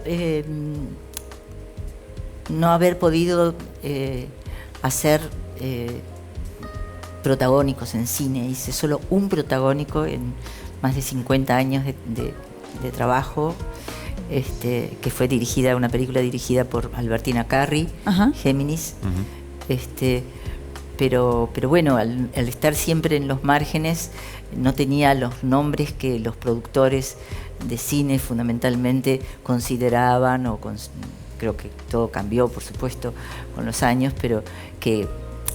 no haber podido hacer protagónicos en cine. Hice solo un protagónico en más de 50 años de trabajo, que fue una película dirigida por Albertina Carri, Géminis. Pero bueno, al estar siempre en los márgenes, no tenía los nombres que los productores de cine fundamentalmente consideraban, creo que todo cambió, por supuesto, con los años, pero que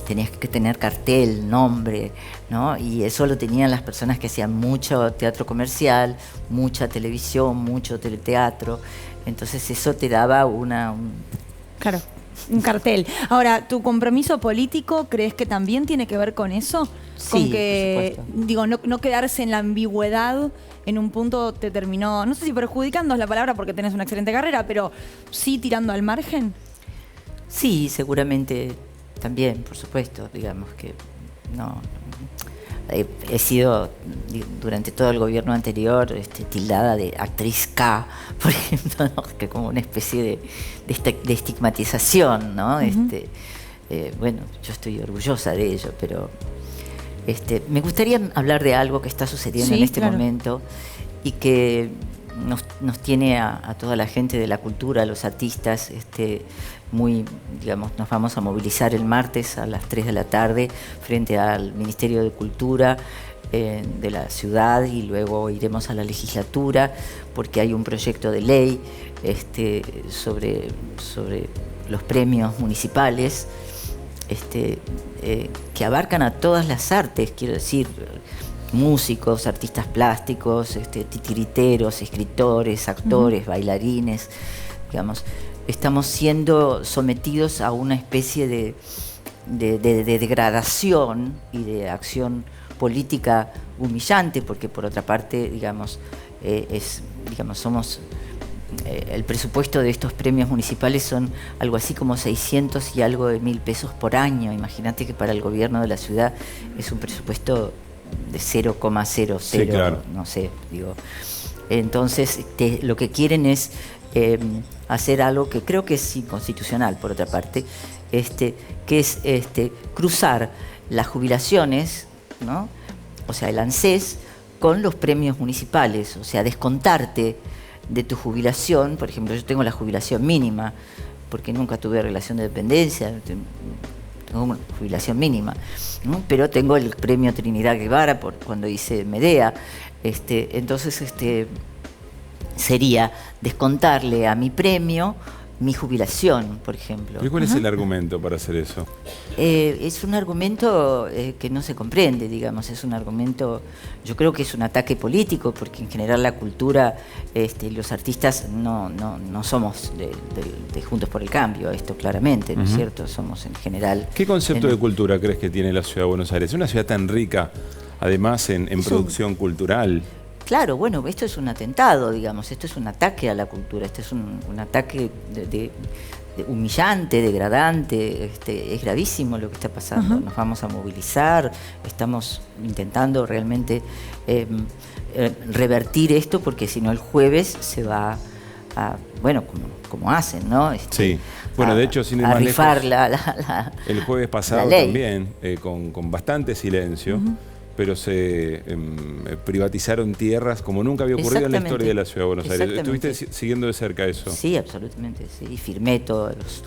tenías que tener cartel, nombre, ¿no? Y eso lo tenían las personas que hacían mucho teatro comercial, mucha televisión, mucho teleteatro. Entonces eso te daba Claro, un cartel. Ahora, ¿tu compromiso político crees que también tiene que ver con eso? Sí, con que, por supuesto. digo, no quedarse en la ambigüedad. En un punto te terminó, no sé si perjudicando es la palabra porque tenés una excelente carrera, pero sí tirando al margen. Sí, seguramente también, por supuesto, digamos que no. He sido durante todo el gobierno anterior tildada de actriz K, por ejemplo, ¿no? Que como una especie de estigmatización, ¿no? Bueno, yo estoy orgullosa de ello, pero me gustaría hablar de algo que está sucediendo en este momento y que nos tiene a toda la gente de la cultura, a los artistas, muy, digamos, nos vamos a movilizar el martes a las 3 de la tarde frente al Ministerio de Cultura de la ciudad y luego iremos a la legislatura porque hay un proyecto de ley sobre los premios municipales que abarcan a todas las artes, quiero decir, músicos, artistas plásticos, titiriteros, escritores, actores, bailarines, digamos. Estamos siendo sometidos a una especie de degradación y de acción política humillante, porque por otra parte, digamos, somos el presupuesto de estos premios municipales son algo así como 600 y algo de 1.000 pesos por año. Imagínate que para el gobierno de la ciudad es un presupuesto de 0,00, sí, claro. No sé, digo. Entonces, lo que quieren es hacer algo que creo que es inconstitucional, por otra parte, que es cruzar las jubilaciones, ¿no? O sea, el ANSES con los premios municipales, o sea, descontarte de tu jubilación. Por ejemplo, yo tengo la jubilación mínima, porque nunca tuve relación de dependencia, tengo una jubilación mínima, ¿no? Pero tengo el premio Trinidad Guevara por cuando hice Medea, entonces sería descontarle a mi premio mi jubilación, por ejemplo. ¿Y cuál es el argumento para hacer eso? Es un argumento que no se comprende, digamos, es un argumento, yo creo que es un ataque político, porque en general la cultura, los artistas no somos de Juntos por el Cambio, esto claramente, ¿no es cierto? Somos en general... ¿Qué concepto de cultura crees que tiene la ciudad de Buenos Aires? Es una ciudad tan rica, además, en producción cultural. Claro, bueno, esto es un atentado, digamos, esto es un ataque a la cultura, esto es un ataque humillante, degradante, es gravísimo lo que está pasando. Nos vamos a movilizar, estamos intentando realmente revertir esto, porque si no el jueves se va a, bueno, como hacen, ¿no? Sí, bueno, de hecho, sin ir más rifar lejos, el jueves pasado también, con bastante silencio, pero se privatizaron tierras como nunca había ocurrido en la historia de la Ciudad de Buenos Aires. ¿Estuviste siguiendo de cerca eso? Sí, absolutamente, sí. Y firmé todos los...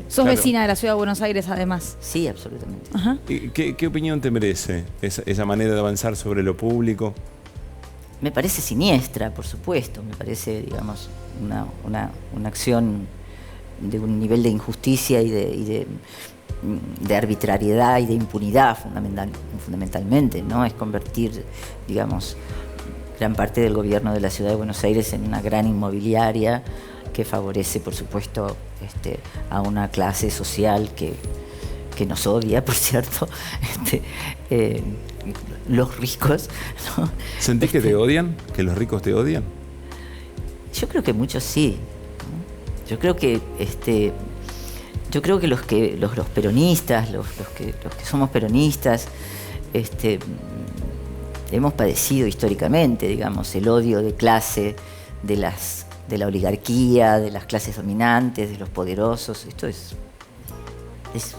Sos vecina de la Ciudad de Buenos Aires, además. Sí, absolutamente. ¿Y qué opinión te merece esa manera de avanzar sobre lo público? Me parece siniestra, por supuesto. Me parece, digamos, una acción de un nivel de injusticia y de arbitrariedad y de impunidad fundamentalmente, ¿no? Es convertir, digamos, gran parte del gobierno de la Ciudad de Buenos Aires en una gran inmobiliaria que favorece, por supuesto, a una clase social que nos odia, por cierto, los ricos, ¿no? ¿Sentís que te odian? ¿Que los ricos te odian? Yo creo que muchos sí, ¿no? Yo creo que los peronistas, los que somos peronistas, hemos padecido históricamente, digamos, el odio de clase de la oligarquía, de las clases dominantes, de los poderosos. Esto es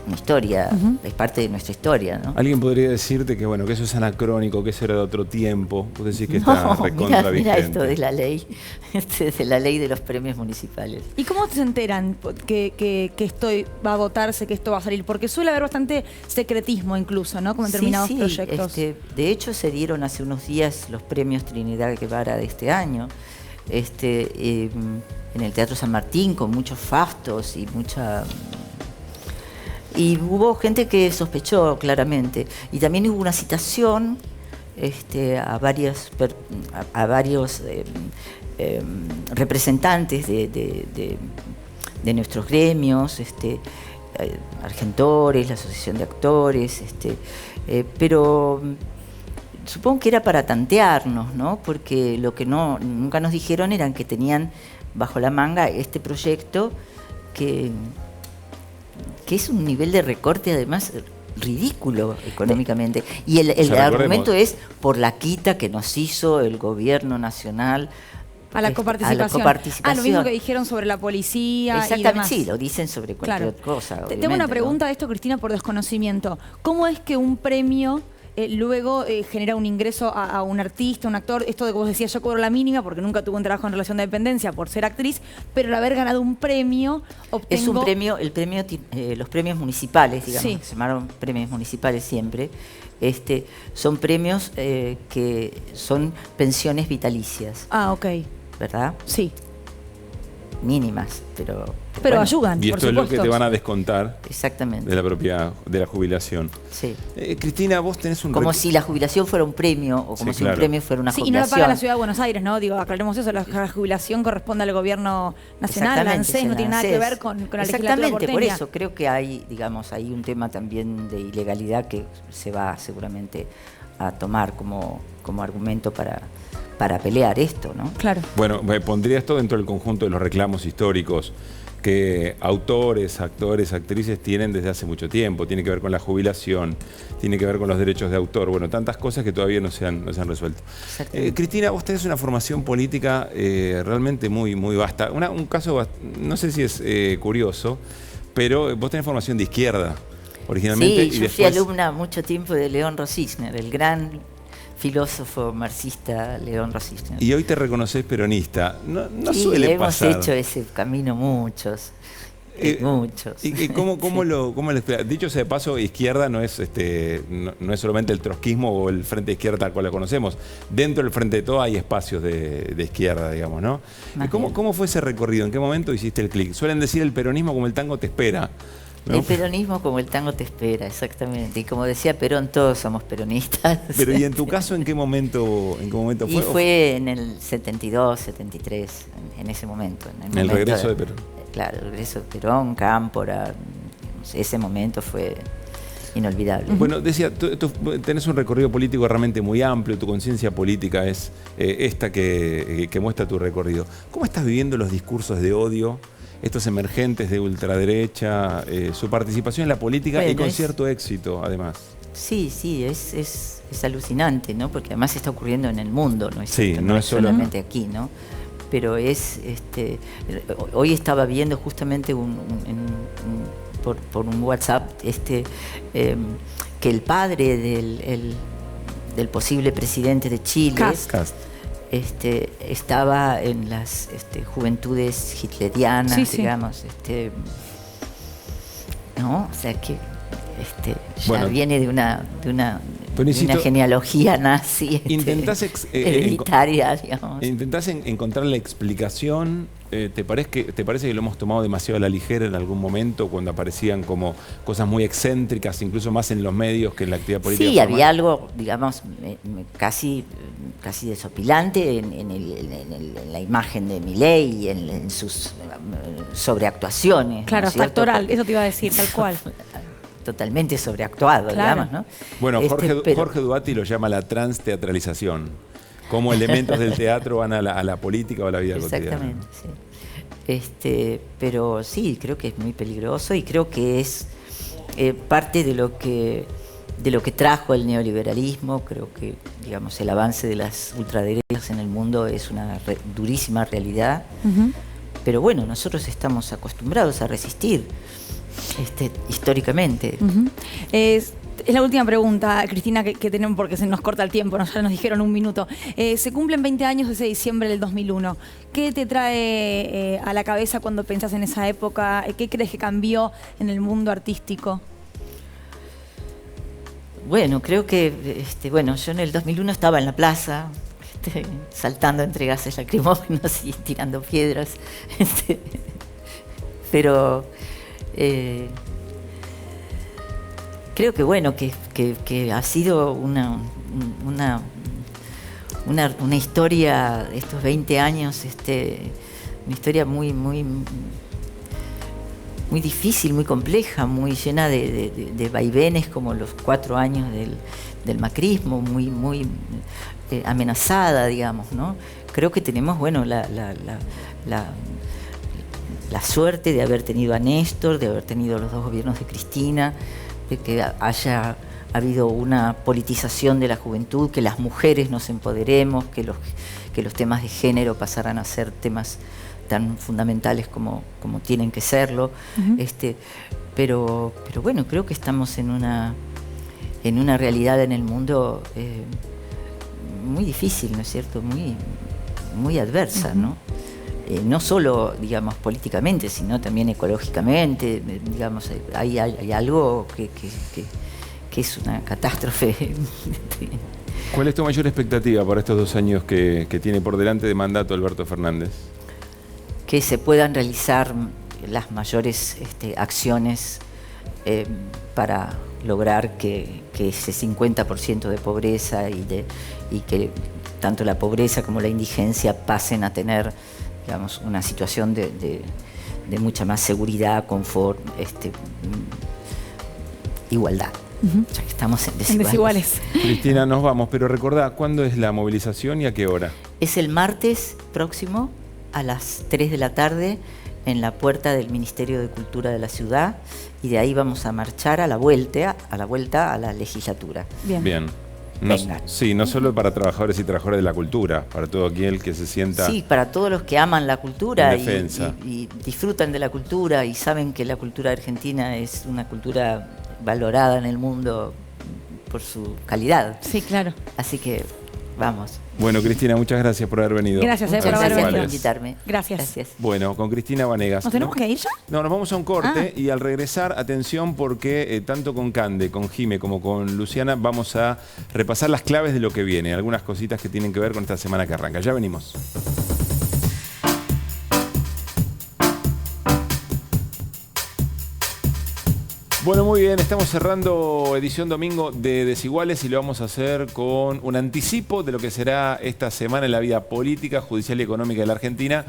una historia, es parte de nuestra historia, ¿no? Alguien podría decirte que bueno, que eso es anacrónico, que eso era de otro tiempo. Vos decís que está recontra vigente. Mira esto de la ley, de la ley de los premios municipales. ¿Y cómo se enteran que esto va a votarse, que esto va a salir? Porque suele haber bastante secretismo incluso, ¿no? Como en determinados proyectos. De hecho, se dieron hace unos días los premios Trinidad Guevara de este año. En el Teatro San Martín, con muchos fastos y y hubo gente que sospechó claramente. Y también hubo una citación a varios representantes de nuestros gremios, Argentores, la Asociación de Actores, pero supongo que era para tantearnos, ¿no? Porque lo que nunca nos dijeron eran que tenían bajo la manga este proyecto que es un nivel de recorte además ridículo económicamente. Y el argumento es por la quita que nos hizo el gobierno nacional a la coparticipación. Lo mismo que dijeron sobre la policía. Exactamente, y demás. Sí, lo dicen sobre cualquier cosa. Tengo una pregunta de esto, Cristina, por desconocimiento. ¿Cómo es que un premio luego genera un ingreso a un artista, un actor? Esto de que vos decías, yo cobro la mínima porque nunca tuve un trabajo en relación de dependencia por ser actriz, pero al haber ganado un premio, obtengo... Es un premio, los premios municipales, digamos, sí, que se llamaron premios municipales siempre, son premios que son pensiones vitalicias. Ah, ok. ¿Verdad? Sí. Mínimas, pero bueno, ayudan, y por esto supuesto. Es lo que te van a descontar. Exactamente. De la jubilación. Sí. Cristina, vos tenés un... Como si la jubilación fuera un premio, o como si un premio fuera una jubilación. Y no lo paga la Ciudad de Buenos Aires, ¿no? Digo, aclaremos eso, la jubilación corresponde al gobierno nacional, la ANSES, no tiene nada que ver con la legislatura porteña. Por eso creo que hay un tema también de ilegalidad que se va seguramente a tomar como argumento para pelear esto, ¿no? Claro. Bueno, pondría esto dentro del conjunto de los reclamos históricos que autores, actores, actrices tienen desde hace mucho tiempo. Tiene que ver con la jubilación, tiene que ver con los derechos de autor, bueno, tantas cosas que todavía no se han resuelto. Cristina, vos tenés una formación política realmente muy, muy vasta. Un caso, no sé si es curioso, pero vos tenés formación de izquierda originalmente. Sí, yo fui alumna mucho tiempo de León Rosichner, el gran filósofo marxista León Rosichner. Y hoy te reconoces peronista. No sí, suele pasar. Hemos hecho ese camino muchos. Muchos. ¿Y cómo lo explicas? Dicho sea de paso, izquierda no es no es solamente el trotskismo o el frente de izquierda tal cual la conocemos. Dentro del frente de todo hay espacios de izquierda, digamos, ¿no? ¿Cómo fue ese recorrido? ¿En qué momento hiciste el clic? Suelen decir el peronismo como el tango te espera, ¿no? El peronismo como el tango te espera, exactamente. Y como decía Perón, todos somos peronistas. Pero ¿y en tu caso en qué momento fue? Y fue en el 72, 73, en ese momento. En el regreso de Perón. Claro, el regreso de Perón, Cámpora, ese momento fue inolvidable. Bueno, decía, tú tenés un recorrido político realmente muy amplio, tu conciencia política es esta que muestra tu recorrido. ¿Cómo estás viviendo los discursos de odio estos emergentes de ultraderecha, su participación en la política y Bueno, con es- cierto éxito, además. Sí, sí, es alucinante, ¿no? Porque además está ocurriendo en el mundo, ¿no es Sí, cierto? no es solo- solamente aquí, ¿no? Pero hoy estaba viendo justamente por un WhatsApp que el padre del posible presidente de Chile Cast. estaba en las juventudes hitlerianas, Sí, sí. digamos, ¿no? O sea que ya Bueno. viene de una Pero insisto, genealogía nazi intentás hereditaria, digamos. ¿Intentás encontrar la explicación? ¿Te parece que lo hemos tomado demasiado a la ligera en algún momento cuando aparecían como cosas muy excéntricas, incluso más en los medios que en la actividad política? Sí, formal? había algo, digamos, casi desopilante en la imagen de Milei y en sus sobreactuaciones. ¿no Claro, es hasta cierto? actoral, eso te iba a decir, tal cual. Totalmente sobreactuado, Claro. digamos, ¿no? Bueno, Pero- Jorge Duati lo llama la transteatralización. Cómo elementos del teatro van a la política o a la vida cotidiana. Exactamente, sí. Pero sí, creo que es muy peligroso y creo que es parte de lo que trajo el neoliberalismo. Creo que, digamos, el avance de las ultraderechas en el mundo es una durísima realidad. Ujú. Pero bueno, nosotros estamos acostumbrados a resistir históricamente. Ujú. Es la última pregunta, Cristina, que tenemos porque se nos corta el tiempo, ya nos dijeron un minuto. Se cumplen 20 años ese diciembre del 2001. ¿Qué te trae a la cabeza cuando pensás en esa época? ¿Qué crees que cambió en el mundo artístico? Bueno, creo que, yo en el 2001 estaba en la plaza, saltando entre gases lacrimógenos y tirando piedras. Pero creo que, bueno, que ha sido una historia, estos 20 años, una historia muy difícil, muy compleja, muy llena de vaivenes, como los 4 años del macrismo, muy amenazada, digamos, ¿no? Creo que tenemos, bueno, la suerte de haber tenido a Néstor, de haber tenido los 2 gobiernos de Cristina, de que haya habido una politización de la juventud, que las mujeres nos empoderemos, que los temas de género pasaran a ser temas tan fundamentales como tienen que serlo. Pero bueno, creo que estamos en una realidad en el mundo muy difícil, ¿no es cierto? Muy adversa, ¿no? No solo, digamos, políticamente, sino también ecológicamente, digamos, hay algo que es una catástrofe. ¿Cuál es tu mayor expectativa para estos 2 años que tiene por delante de mandato Alberto Fernández? Que se puedan realizar las mayores acciones para lograr que ese 50% de pobreza y que tanto la pobreza como la indigencia pasen a tener, digamos, una situación de mucha más seguridad, confort, igualdad. Ya que estamos en desiguales. Cristina, nos vamos, pero recordá, ¿cuándo es la movilización y a qué hora? Es el martes próximo a las 3 de la tarde en la puerta del Ministerio de Cultura de la ciudad, y de ahí vamos a marchar a la vuelta a la legislatura. Bien. Vengan. Sí, no solo para trabajadores y trabajadoras de la cultura, para todo aquel que se sienta... Sí, para todos los que aman la cultura en defensa. y disfrutan de la cultura y saben que la cultura argentina es una cultura valorada en el mundo por su calidad. Sí, claro. Así que vamos. Bueno, Cristina, muchas gracias por haber venido. Gracias, Muchas por haber gracias por venido. invitarme. Gracias. Bueno, con Cristina Vanegas. ¿Nos tenemos que ir ya? No, nos vamos a un corte y al regresar, atención, porque tanto con Cande, con Jime como con Luciana vamos a repasar las claves de lo que viene, algunas cositas que tienen que ver con esta semana que arranca. Ya venimos. Bueno, muy bien, estamos cerrando edición domingo de Desiguales y lo vamos a hacer con un anticipo de lo que será esta semana en la vida política, judicial y económica de la Argentina,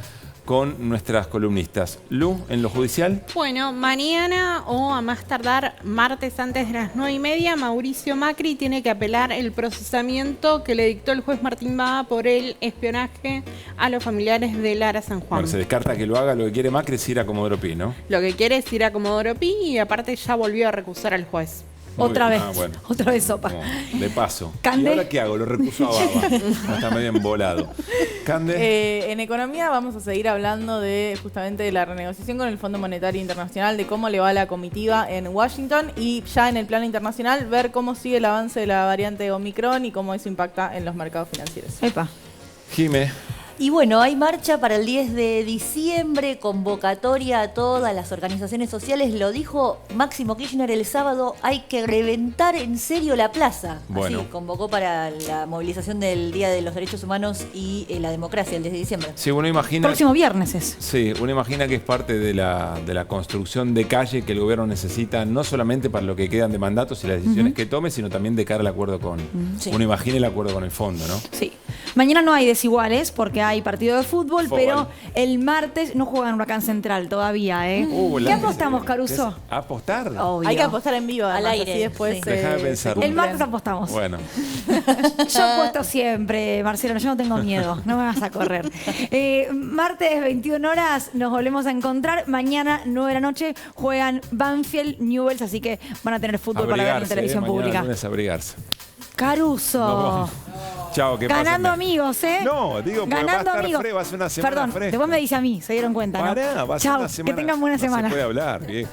con nuestras columnistas. Lu, en lo judicial. Bueno, mañana o a más tardar martes antes de las 9:30, Mauricio Macri tiene que apelar el procesamiento que le dictó el juez Martín Baba por el espionaje a los familiares de Lara San Juan. Bueno, se descarta que lo haga, lo que quiere Macri es ir a Comodoro Pi, ¿no? Lo que quiere es ir a Comodoro Pi y aparte ya volvió a recusar al juez. Muy Otra bien. vez. Bueno. Otra vez sopa. Como de paso. Cande. ¿Y ahora qué hago? Lo repuso a Baba. Está medio embolado. Cande. En economía vamos a seguir hablando de justamente de la renegociación con el Fondo Monetario Internacional, de cómo le va la comitiva en Washington y ya en el plano internacional ver cómo sigue el avance de la variante Omicron y cómo eso impacta en los mercados financieros. Epa. Jime. Y bueno, hay marcha para el 10 de diciembre, convocatoria a todas las organizaciones sociales. Lo dijo Máximo Kirchner el sábado, hay que reventar en serio la plaza. Bueno. Así, convocó para la movilización del Día de los Derechos Humanos y la Democracia, el 10 de diciembre. Sí, uno imagina. Próximo viernes es. Sí, uno imagina que es parte de la construcción de calle que el gobierno necesita, no solamente para lo que quedan de mandatos y las decisiones que tome, sino también de cara al acuerdo con. Sí. Uno imagina el acuerdo con el fondo, ¿no? Sí. Mañana no hay desiguales porque hay partido de fútbol, Fútbol. pero el martes no juegan Huracán Central todavía, ¿eh? La- ¿Qué apostamos, Caruso? ¿Qué es? ¿Apostar? Obvio. Hay que apostar en vivo, Al además, aire, así después sí. Deja de pensarlo. El martes apostamos. Bueno, Yo apuesto siempre, Marcelo, yo no tengo miedo, no me vas a correr. Martes 21 horas nos volvemos a encontrar. Mañana 9 de la noche juegan Banfield, Newell's, así que van a tener fútbol para ver en abrigarse, televisión mañana pública. lunes abrigarse. Caruso. Nos vamos. Chao, ¿qué pasa? Ganando amigos, ¿eh? No, digo, porque ganando va a estar amigos. fresco, va a ser una semana Perdón, fresca. después me dice a mí, se dieron cuenta, ¿no? Pará, va a ser Chao, una semana. que tengan buena no semana. se puede hablar, viejo.